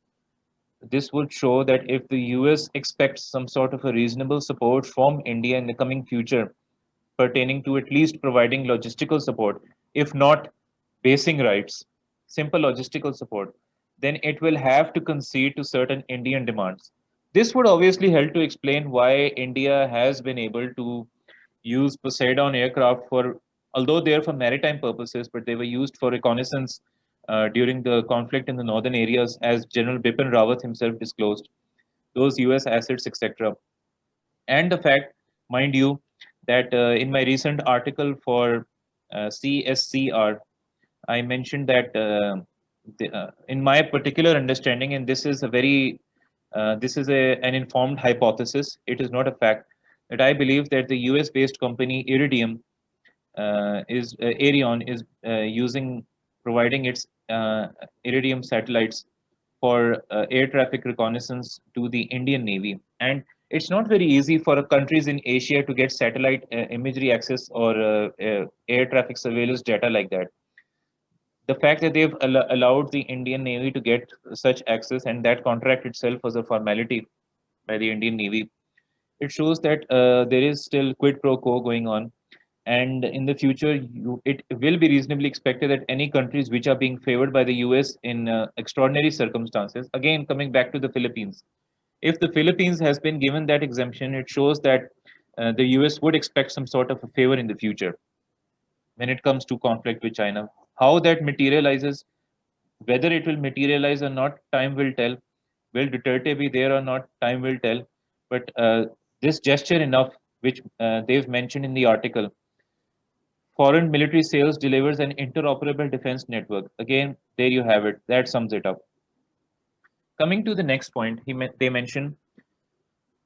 this would show that if the US expects some sort of a reasonable support from India in the coming future, pertaining to at least providing logistical support, if not basing rights, simple logistical support, then it will have to concede to certain Indian demands. This would obviously help to explain why India has been able to use Poseidon aircraft for, although they are for maritime purposes, but they were used for reconnaissance during the conflict in the northern areas, as General Bipin Rawat himself disclosed, those US assets, etc. And the fact, mind you, that in my recent article for CSCR, I mentioned that in my particular understanding, and this is a very an informed hypothesis. It is not a fact that I believe that the US-based company Iridium is using providing its Iridium satellites for air traffic reconnaissance to the Indian Navy, and it's not very easy for countries in Asia to get satellite imagery access or air traffic surveillance data like that. The fact that they've allowed the Indian Navy to get such access, and that contract itself was a formality by the Indian Navy, it shows that there is still quid pro quo going on. And in the future, it will be reasonably expected that any countries which are being favored by the US in extraordinary circumstances, again, coming back to the Philippines, if the Philippines has been given that exemption, it shows that the US would expect some sort of a favor in the future when it comes to conflict with China. How that materializes, whether it will materialize or not, time will tell. Will Duterte be there or not? Time will tell. But this gesture enough, which they've mentioned in the article, foreign military sales delivers an interoperable defense network. Again, there you have it. That sums it up. Coming to the next point, they mention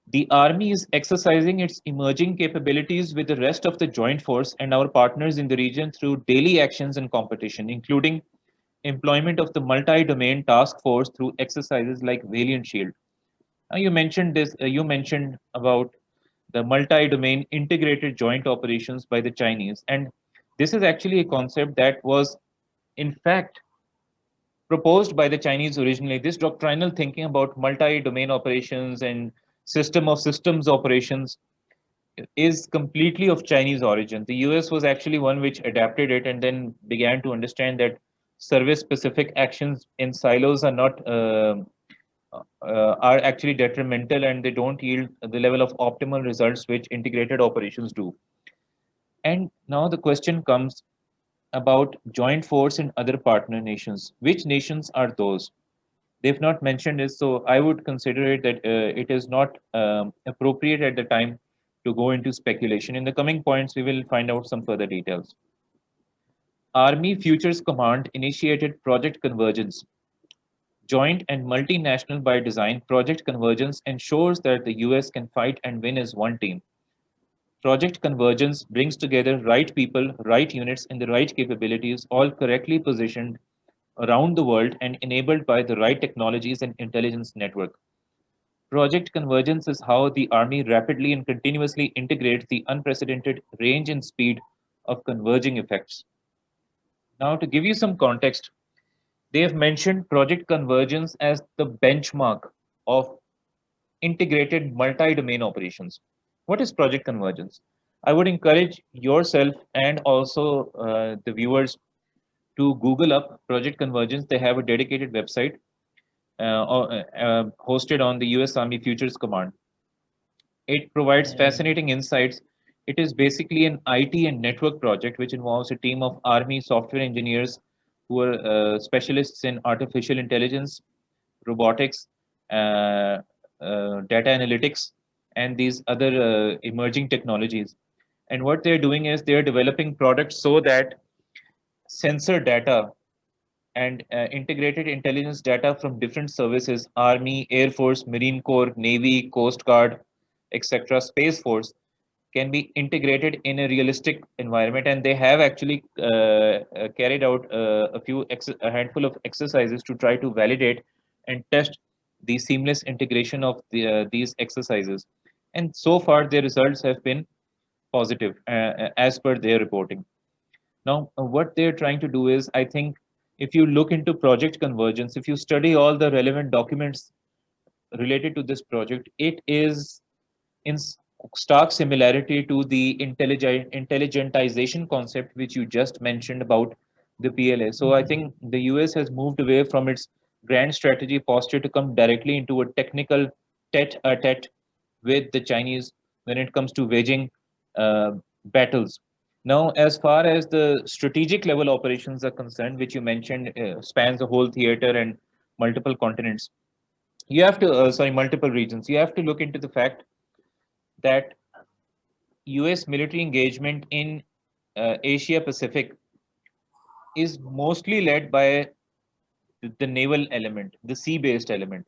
the Army is exercising its emerging capabilities with the rest of the joint force and our partners in the region through daily actions and competition, including employment of the multi-domain task force through exercises like Valiant Shield. Now you mentioned this. You mentioned about the multi-domain integrated joint operations by the Chinese, and this is actually a concept that was, in fact, proposed by the Chinese originally. This doctrinal thinking about multi-domain operations and system of systems operations is completely of Chinese origin. The US was actually one which adapted it and then began to understand that service-specific actions in silos are actually detrimental, and they don't yield the level of optimal results which integrated operations do. And now the question comes about joint force in other partner nations. Which nations are those? They've not mentioned this, so I would consider it that it is not appropriate at the time to go into speculation. In the coming points, we will find out some further details. Army Futures Command initiated Project Convergence. Joint and multinational by design, Project Convergence ensures that the US can fight and win as one team. Project Convergence brings together right people, right units, and the right capabilities, all correctly positioned around the world and enabled by the right technologies and intelligence network. Project Convergence is how the Army rapidly and continuously integrates the unprecedented range and speed of converging effects. Now, to give you some context, they have mentioned Project Convergence as the benchmark of integrated multi-domain operations. What is Project Convergence? I would encourage yourself and also the viewers to Google up Project Convergence. They have a dedicated website hosted on the US Army Futures Command. It provides fascinating insights. It is basically an IT and network project which involves a team of Army software engineers who are specialists in artificial intelligence, robotics, uh, data analytics, and these other emerging technologies. And what they're doing is they're developing products so that sensor data and integrated intelligence data from different services, Army, Air Force, Marine Corps, Navy, Coast Guard, etc., Space Force, can be integrated in a realistic environment. And they have actually carried out a handful of exercises to try to validate and test the seamless integration of these exercises. And so far, their results have been positive as per their reporting. Now, what they're trying to do is, I think, if you look into project convergence, if you study all the relevant documents related to this project, it is in stark similarity to the intelligentization concept which you just mentioned about the PLA. So I think the US has moved away from its grand strategy posture to come directly into a technical tete-a-tete with the Chinese when it comes to waging uh, battles. Now, as far as the strategic level operations are concerned, which you mentioned spans the whole theater and multiple continents, you have to, multiple regions. You have to look into the fact that US military engagement in Asia Pacific is mostly led by the naval element, the sea-based element,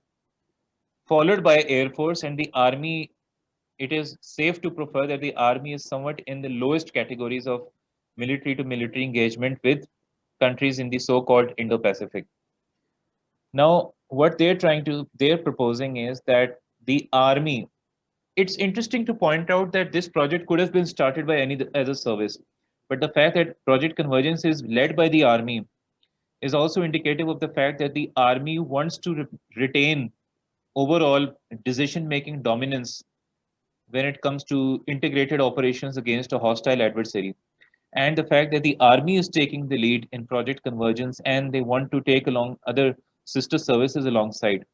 followed by Air Force and the Army. It is safe to prefer that the Army is somewhat in the lowest categories of military to military engagement with countries in the so-called Indo-Pacific. Now, what they're proposing is that the Army. It's interesting to point out that this project could have been started by any as a service, but the fact that Project Convergence is led by the Army is also indicative of the fact that the Army wants to retain overall decision-making dominance when it comes to integrated operations against a hostile adversary. And the fact that the Army is taking the lead in Project Convergence and they want to take along other sister services alongside.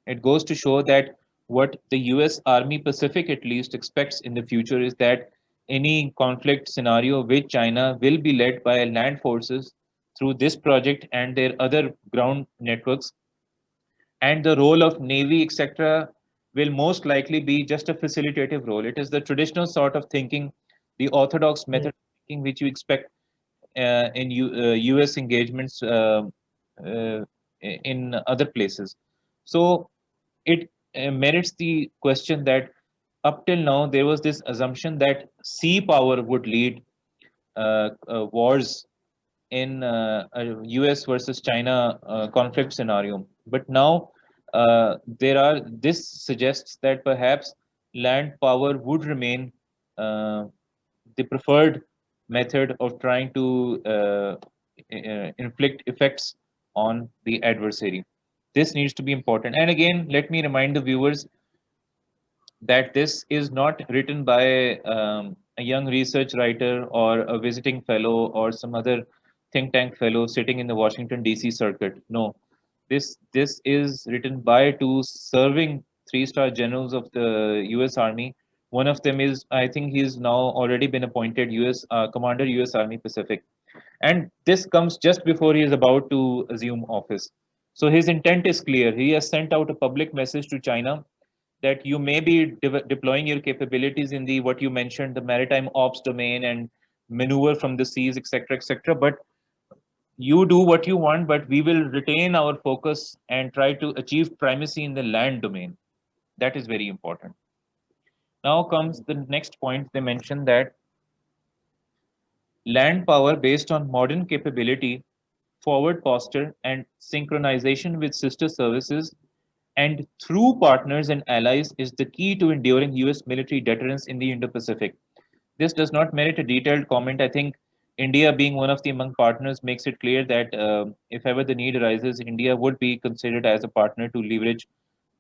It goes to show that what the US Army Pacific at least expects in the future is that any conflict scenario with China will be led by land forces through this project and their other ground networks, and the role of navy etc will most likely be just a facilitative role. It is the traditional sort of thinking, the orthodox Mm. method of thinking which you expect in US engagements uh, in other places. So it merits the question that up till now there was this assumption that sea power would lead wars in a US versus China conflict scenario. But now this suggests that perhaps land power would remain uh, the preferred method of trying to inflict effects on the adversary. This needs to be important. And again, let me remind the viewers that this is not written by a young research writer or a visiting fellow or some other think tank fellow sitting in the Washington D.C. circuit. No, this is written by two serving three-star generals of the U.S. Army. One of them is, I think, he's now already been appointed U.S. Commander U.S. Army Pacific, and this comes just before he is about to assume office. So his intent is clear. He has sent out a public message to China that you may be deploying your capabilities in the what you mentioned, the maritime ops domain and maneuver from the seas, etc., etc. But you do what you want, but we will retain our focus and try to achieve primacy in the land domain. That is very important. Now comes the next point. They mentioned that land power based on modern capability, forward posture, and synchronization with sister services and through partners and allies is the key to enduring US military deterrence in the Indo-Pacific. This does not merit a detailed comment. I think India, being one of the among partners, makes it clear that if ever the need arises, India would be considered as a partner to leverage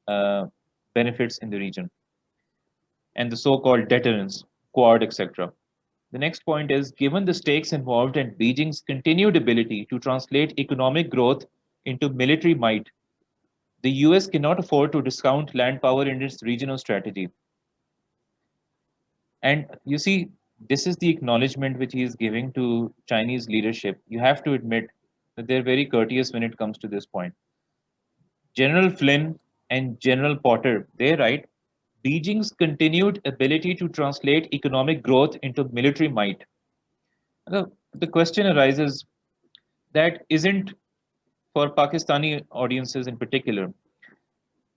uh, benefits in the region and the so-called deterrence, Quad, etc. The next point is, given the stakes involved and Beijing's continued ability to translate economic growth into military might, the US cannot afford to discount land power in its regional strategy. And you see, this is the acknowledgement which he is giving to Chinese leadership. You have to admit that they're very courteous when it comes to this point. General Flynn and General Potter, they write, Beijing's continued ability to translate economic growth into military might. The question arises that isn't for Pakistani audiences in particular,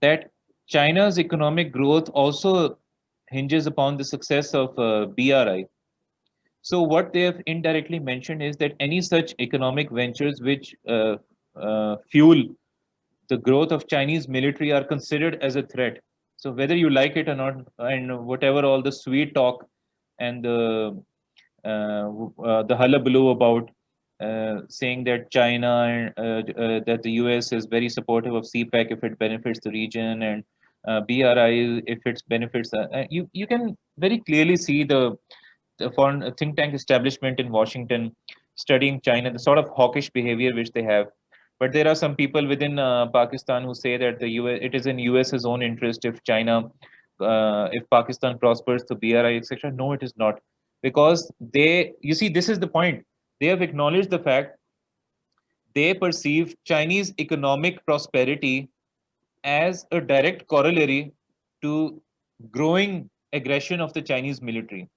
that China's economic growth also hinges upon the success of BRI. So what they have indirectly mentioned is that any such economic ventures which fuel the growth of Chinese military are considered as a threat. So whether you like it or not, and whatever all the sweet talk and the hullabaloo about saying that China and that the US is very supportive of CPEC if it benefits the region, and BRI if it benefits, you can very clearly see the foreign think tank establishment in Washington studying China, the sort of hawkish behavior which they have. But there are some people within Pakistan who say that the US, it is in US's own interest if China, if Pakistan prospers to BRI, etc. No, it is not, because they, you see, this is the point. They have acknowledged the fact they perceive Chinese economic prosperity as a direct corollary to growing aggression of the Chinese military.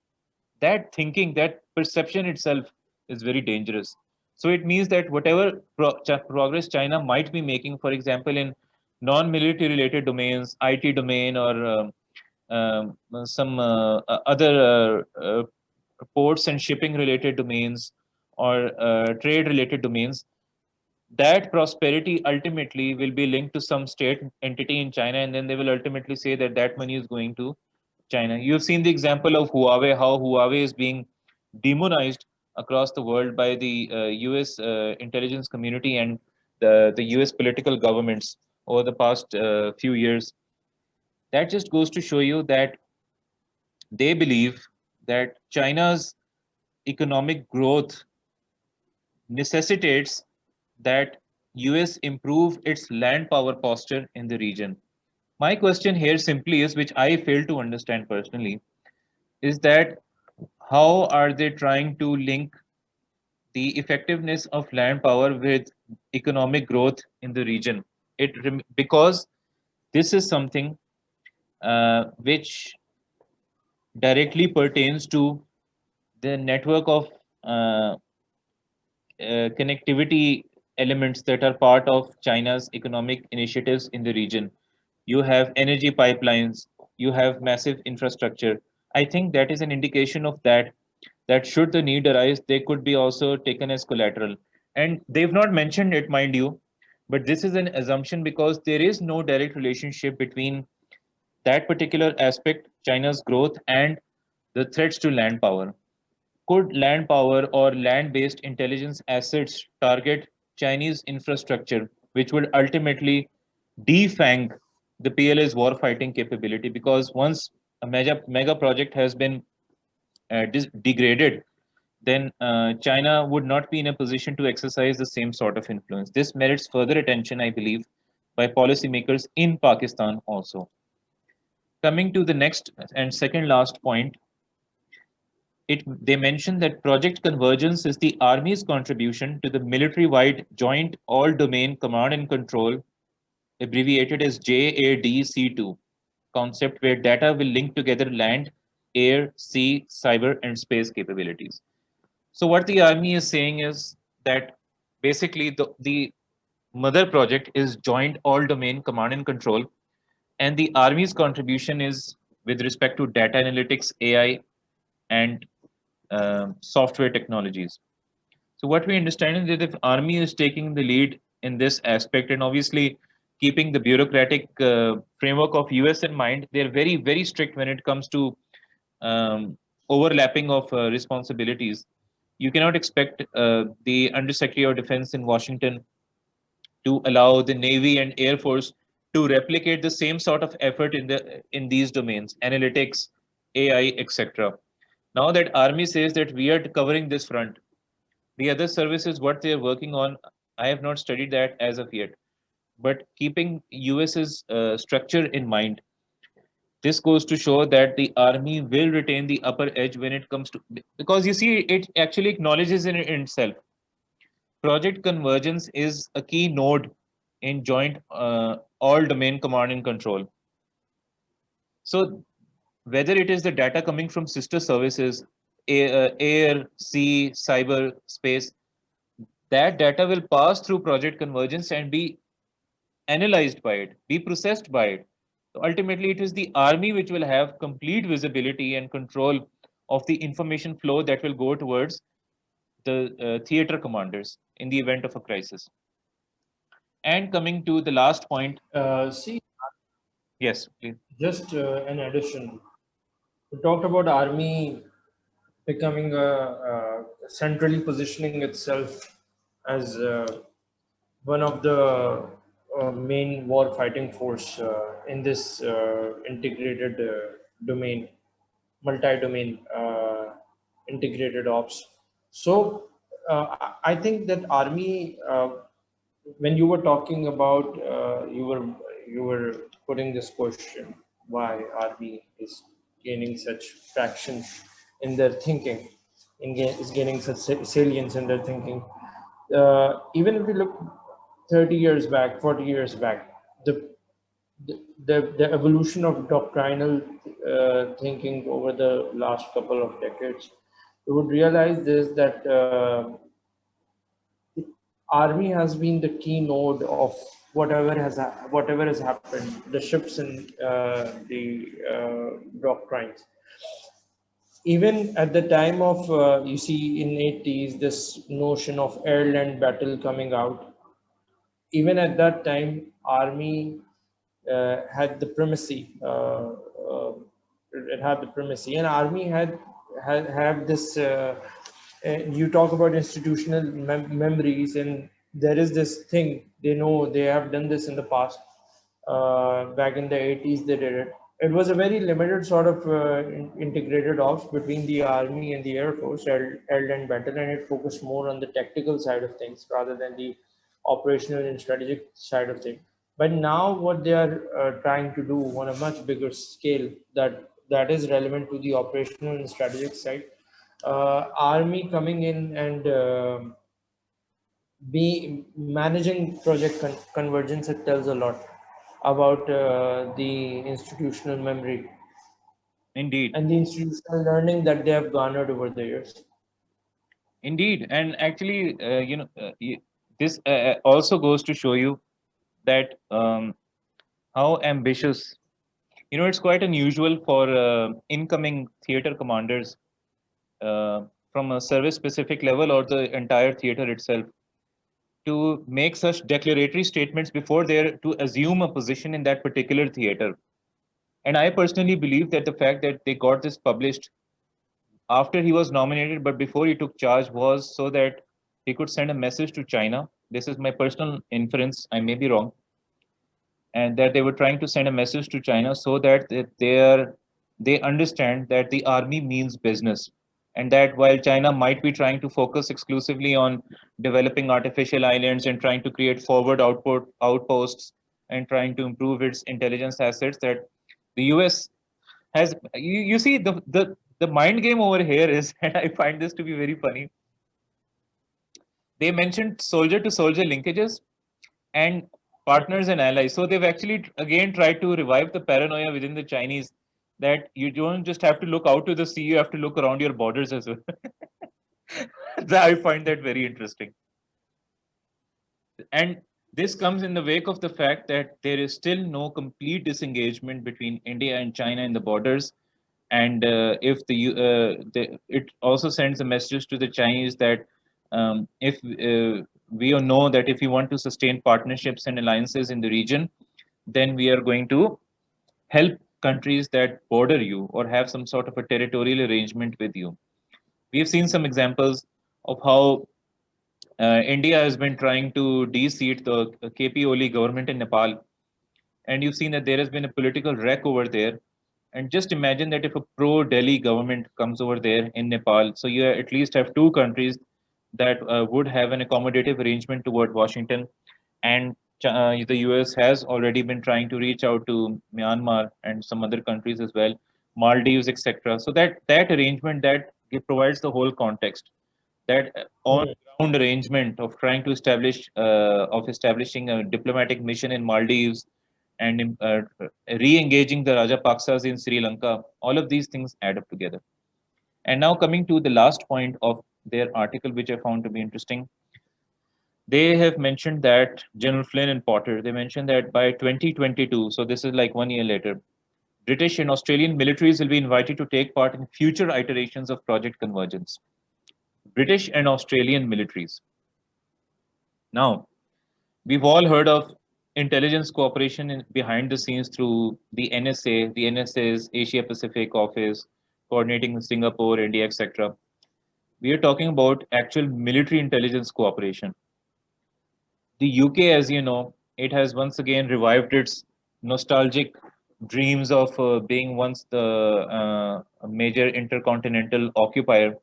That thinking, that perception itself is very dangerous. So it means that whatever progress China might be making, for example, in non-military related domains, IT domain, or some other ports and shipping related domains, or trade related domains, that prosperity ultimately will be linked to some state entity in China, and then they will ultimately say that that money is going to China. You've seen the example of Huawei, how Huawei is being demonized across the world by the US intelligence community and the US political governments over the past few years. That just goes to show you that they believe that China's economic growth necessitates that US improve its land power posture in the region. My question here simply is, which I fail to understand personally, is that how are they trying to link the effectiveness of land power with economic growth in the region? Because this is something which directly pertains to the network of uh, connectivity elements that are part of China's economic initiatives in the region. You have energy pipelines, you have massive infrastructure. I think that is an indication of that should the need arise, they could be also taken as collateral. And they've not mentioned it, mind you, but this is an assumption because there is no direct relationship between that particular aspect, China's growth, and the threats to land power. Could land power or land based intelligence assets target Chinese infrastructure, which would ultimately defang the PLA's warfighting capability? Because once a mega project has been degraded, then China would not be in a position to exercise the same sort of influence. This merits further attention, I believe, by policymakers in Pakistan also. Coming to the next and second last point, they mentioned that Project Convergence is the Army's contribution to the military-wide Joint All-Domain Command and Control, abbreviated as JADC2, concept where data will link together land, air, sea, cyber, and space capabilities. So what the Army is saying is that basically the mother project is Joint All-Domain Command and Control, and the Army's contribution is with respect to data analytics, AI, and software technologies. So what we understand is that if Army is taking the lead in this aspect, and obviously keeping the bureaucratic framework of US in mind, they're very strict when it comes to overlapping of responsibilities. You cannot expect the Undersecretary of Defense in Washington to allow the Navy and Air Force to replicate the same sort of effort in these domains, analytics, AI, etc. Now that Army says that we are covering this front, the other services, what they are working on, I have not studied that as of yet. But keeping US's structure in mind, this goes to show that the Army will retain the upper edge when it comes to, because you see, it actually acknowledges in itself. Project Convergence is a key node in joint all domain command and control. So whether it is the data coming from sister services, air, sea, cyber, space, that data will pass through Project Convergence and be analyzed by it, be processed by it. So ultimately, it is the Army which will have complete visibility and control of the information flow that will go towards the theater commanders in the event of a crisis. And coming to the last point, See, yes, please. just an addition. We talked about army becoming centrally positioning itself as one of the main war fighting force in this integrated domain, multi-domain integrated ops. So I think that army, when you were talking about, you were putting this question, why army is gaining such traction in their thinking, is gaining such salience in their thinking. Even if we look 30 years back, 40 years back, the evolution of doctrinal thinking over the last couple of decades, you would realize this, that army has been the key node of whatever has happened. The ships and the doctrines. Even at the time of you see in 80s this notion of air-land battle coming out. Even at that time, army had the primacy. It had the primacy, and army had have this. You talk about institutional memories, and there is this thing they know they have done this in the past. Back in the 80s, they did it. It was a very limited sort of integrated ops between the army and the air force, air-land battle, and it focused more on the tactical side of things rather than the operational and strategic side of things. But now what they are trying to do on a much bigger scale that is relevant to the operational and strategic side, army coming in and be managing project convergence, it tells a lot about the institutional memory Indeed, and the institutional learning that they have garnered over the years. indeed, and actually, this also goes to show you that how ambitious. It's quite unusual for incoming theater commanders from a service specific level or the entire theater itself to make such declaratory statements before they're to assume a position in that particular theater. And I personally believe that the fact that they got this published after he was nominated, but before he took charge, was so that he could send a message to China. This is my personal inference. I may be wrong, and that they were trying to send a message to China so that they understand that the army means business, and that while China might be trying to focus exclusively on developing artificial islands and trying to create forward outposts and trying to improve its intelligence assets, that the US has you see the mind game over here is, and I find this to be very funny. They mentioned soldier to soldier linkages and partners and allies. So they've actually again tried to revive the paranoia within the Chinese that you don't just have to look out to the sea, you have to look around your borders as well. I find that very interesting. And this comes in the wake of the fact that there is still no complete disengagement between India and China in the borders. And if it also sends a message to the Chinese that if we all know that if we want to sustain partnerships and alliances in the region, then we are going to help countries that border you or have some sort of a territorial arrangement with you. We have seen some examples of how India has been trying to de-seat the KP Oli government in Nepal, and you've seen that there has been a political wreck over there. And just imagine that if a pro-Delhi government comes over there in Nepal, so you at least have two countries that would have an accommodative arrangement toward Washington, and the US has already been trying to reach out to Myanmar and some other countries as well, Maldives, etc. So that arrangement that it provides the whole context. That on-ground arrangement of trying to establishing a diplomatic mission in Maldives and re-engaging the Rajapaksas in Sri Lanka, all of these things add up together. And now coming to the last point of their article, which I found to be interesting, they have mentioned that General Flynn and Potter, they mentioned that by 2022, so this is like 1 year later, British and Australian militaries will be invited to take part in future iterations of Project Convergence. British and Australian militaries. Now, we've all heard of intelligence cooperation behind the scenes through the NSA, the NSA's Asia Pacific office, coordinating with Singapore, India, etc. We are talking about actual military intelligence cooperation. The UK, as you know, it has once again revived its nostalgic dreams of being once the major intercontinental occupier.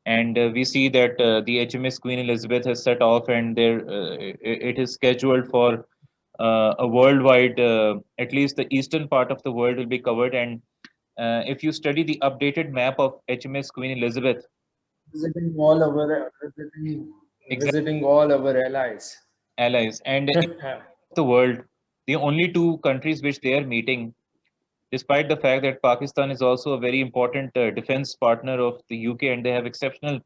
And we see that the HMS Queen Elizabeth has set off, and it is scheduled for a worldwide, at least the eastern part of the world will be covered. And if you study the updated map of HMS Queen Elizabeth, Visiting all our visiting, exact visiting all our allies. allies, and in the world, the only two countries which they are meeting, despite the fact that Pakistan is also a very important defense partner of the UK and they have exceptional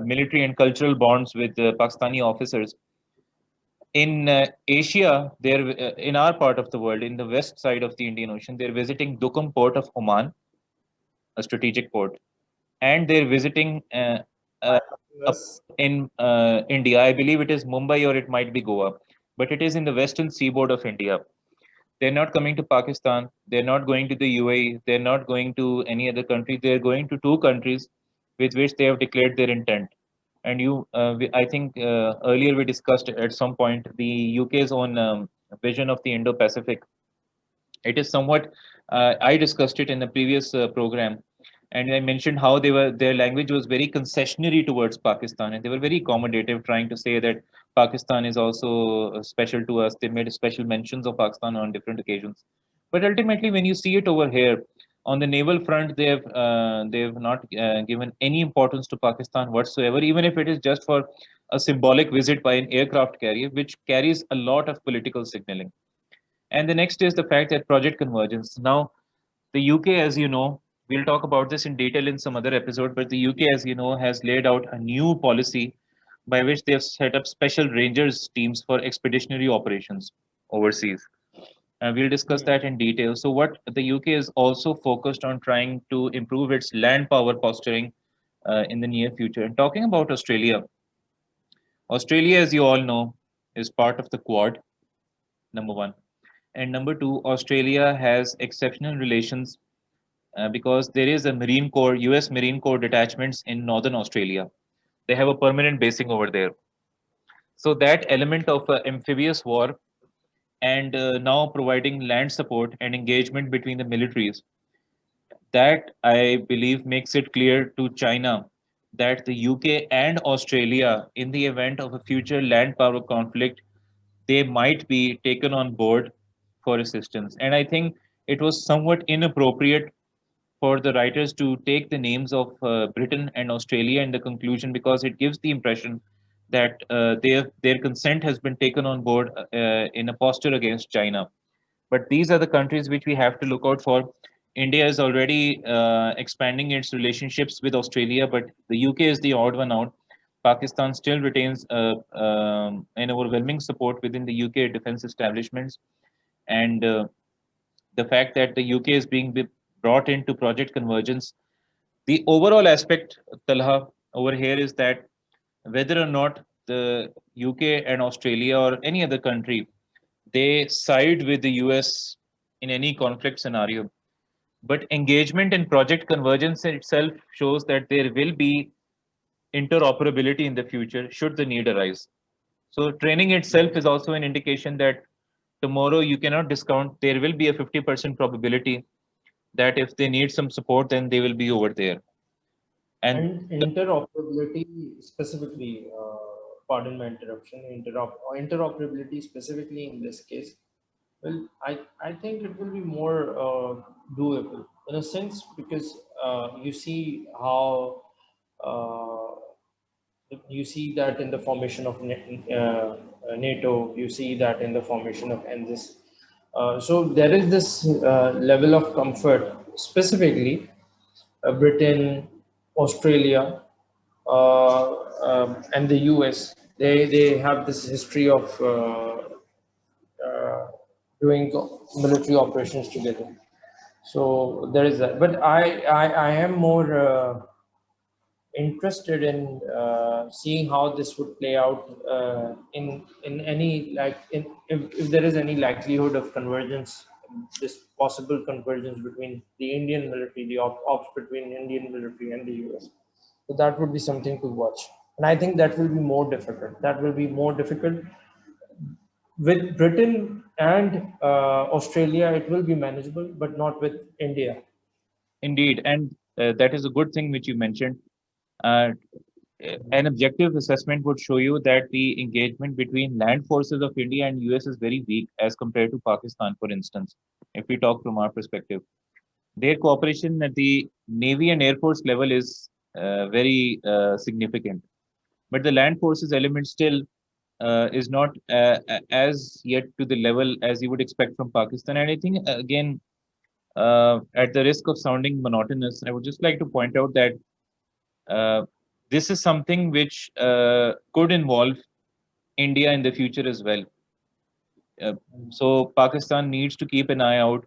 military and cultural bonds with Pakistani officers. In Asia, they're in our part of the world, in the west side of the Indian Ocean, they're visiting Duqm port of Oman, a strategic port, and they're visiting a Yes. in India. I believe it is Mumbai or it might be Goa, but it is in the western seaboard of India. They're not coming to Pakistan. They're not going to the UAE. They're not going to any other country. They're going to two countries with which they have declared their intent. And I think earlier we discussed at some point the UK's own vision of the Indo-Pacific. It is somewhat. I discussed it in the previous program, and I mentioned how their language was very concessionary towards Pakistan, and they were very accommodative, trying to say that Pakistan is also special to us. They made special mentions of Pakistan on different occasions, but ultimately, when you see it over here on the naval front, they've not given any importance to Pakistan whatsoever, even if it is just for a symbolic visit by an aircraft carrier, which carries a lot of political signaling. And the next is the fact that project convergence. Now, the UK, as you know, we'll talk about this in detail in some other episode, but the UK, as you know, has laid out a new policy by which they have set up special rangers teams for expeditionary operations overseas. We'll discuss Hmm. that in detail. So, what the UK is also focused on trying to improve its land power posturing in the near future. And talking about Australia, Australia, as you all know, is part of the Quad, number one. And number two, Australia has exceptional relations because there is a Marine Corps, US Marine Corps detachments in Northern Australia. They have a permanent basing over there. So that element of amphibious war and now providing land support and engagement between the militaries, that I believe makes it clear to China that the UK and Australia, in the event of a future land power conflict, they might be taken on board for assistance. And I think it was somewhat inappropriate for the writers to take the names of Britain and Australia in the conclusion because it gives the impression that their consent has been taken on board in a posture against China. But these are the countries which we have to look out for. India is already expanding its relationships with Australia, but the UK is the odd one out. Pakistan still retains an overwhelming support within the UK defense establishments, and the fact that the UK is being brought into project convergence. The overall aspect, Talha, over here is that whether or not the UK and Australia or any other country, they side with the US in any conflict scenario. But engagement in project convergence itself shows that there will be interoperability in the future should the need arise. So training itself is also an indication that tomorrow you cannot discount there will be a 50% probability that if they need some support, then they will be over there. And And interoperability specifically, pardon my interruption, interoperability specifically in this case, well, I think it will be more doable in a sense because you see how uh, you see that in the formation of NATO, you see that in the formation of NZIS. So there is this level of comfort, specifically Britain, Australia, and the US. They have this history of uh, doing military operations together. So there is that. But I am more interested in seeing how this would play out in any like in if there is any likelihood of convergence, this possible convergence between the Indian military, the ops between Indian military and the US. So that would be something to watch, and I think that will be more difficult. That will be more difficult with Britain and Australia. It will be manageable, but not with India. indeed, and that is a good thing which you mentioned. Uh, an objective assessment would show you that the engagement between land forces of India and US is very weak as compared to Pakistan, for instance, if we talk from our perspective. Their cooperation at the Navy and Air Force level is very significant. But the land forces element still is not as yet to the level as you would expect from Pakistan. And I think, again, at the risk of sounding monotonous, I would just like to point out that uh, this is something which could involve India in the future as well. Uh, so Pakistan needs to keep an eye out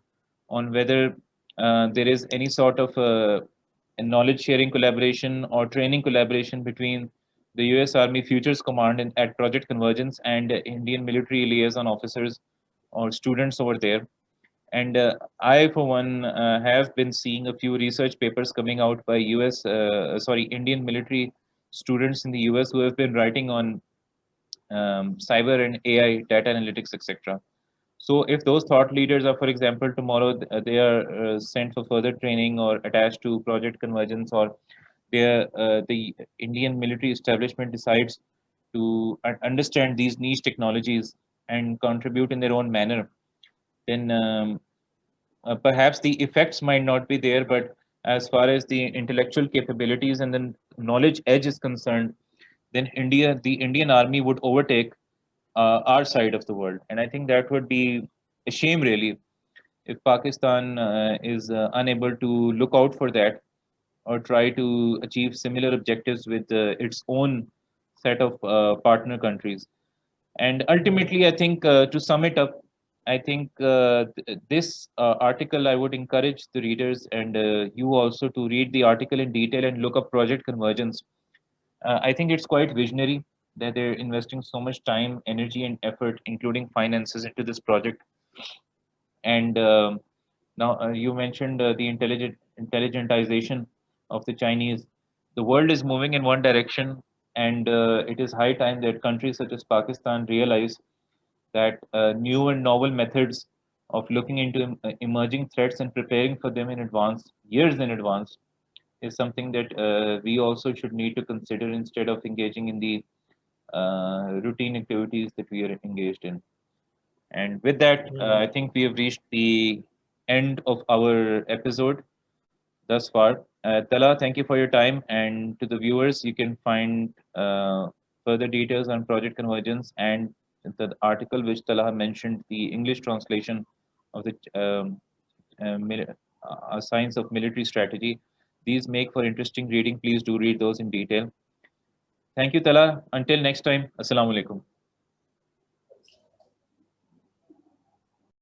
on whether there is any sort of a knowledge sharing collaboration or training collaboration between the US Army Futures Command at Project Convergence and Indian military liaison officers or students over there. And I, for one, have been seeing a few research papers coming out by Indian military students in the US who have been writing on cyber and AI, data analytics, etc. So, if those thought leaders are, for example, tomorrow they are sent for further training or attached to Project Convergence, or the Indian military establishment decides to understand these niche technologies and contribute in their own manner, then perhaps the effects might not be there, but as far as the intellectual capabilities and the knowledge edge is concerned, then the Indian army would overtake our side of the world. And I think that would be a shame, really, if Pakistan is unable to look out for that or try to achieve similar objectives with its own set of partner countries. And ultimately, I think to sum it up, I think this article, I would encourage the readers and you also to read the article in detail and look up Project Convergence. I think it's quite visionary that they're investing so much time, energy, and effort, including finances, into this project. And now you mentioned the intelligentization of the Chinese. The world is moving in one direction, and it is high time that countries such as Pakistan realize that new and novel methods of looking into emerging threats and preparing for them in advance, years in advance, is something that we also should need to consider instead of engaging in the routine activities that we are engaged in. And with that, I think we have reached the end of our episode thus far. Tala, thank you for your time. And to the viewers, you can find further details on Project Convergence and the article which Tala mentioned, the English translation of the Science of Military Strategy. These make for interesting reading. Please do read those in detail. Thank you, Tala. Until next time, Assalamu alaikum.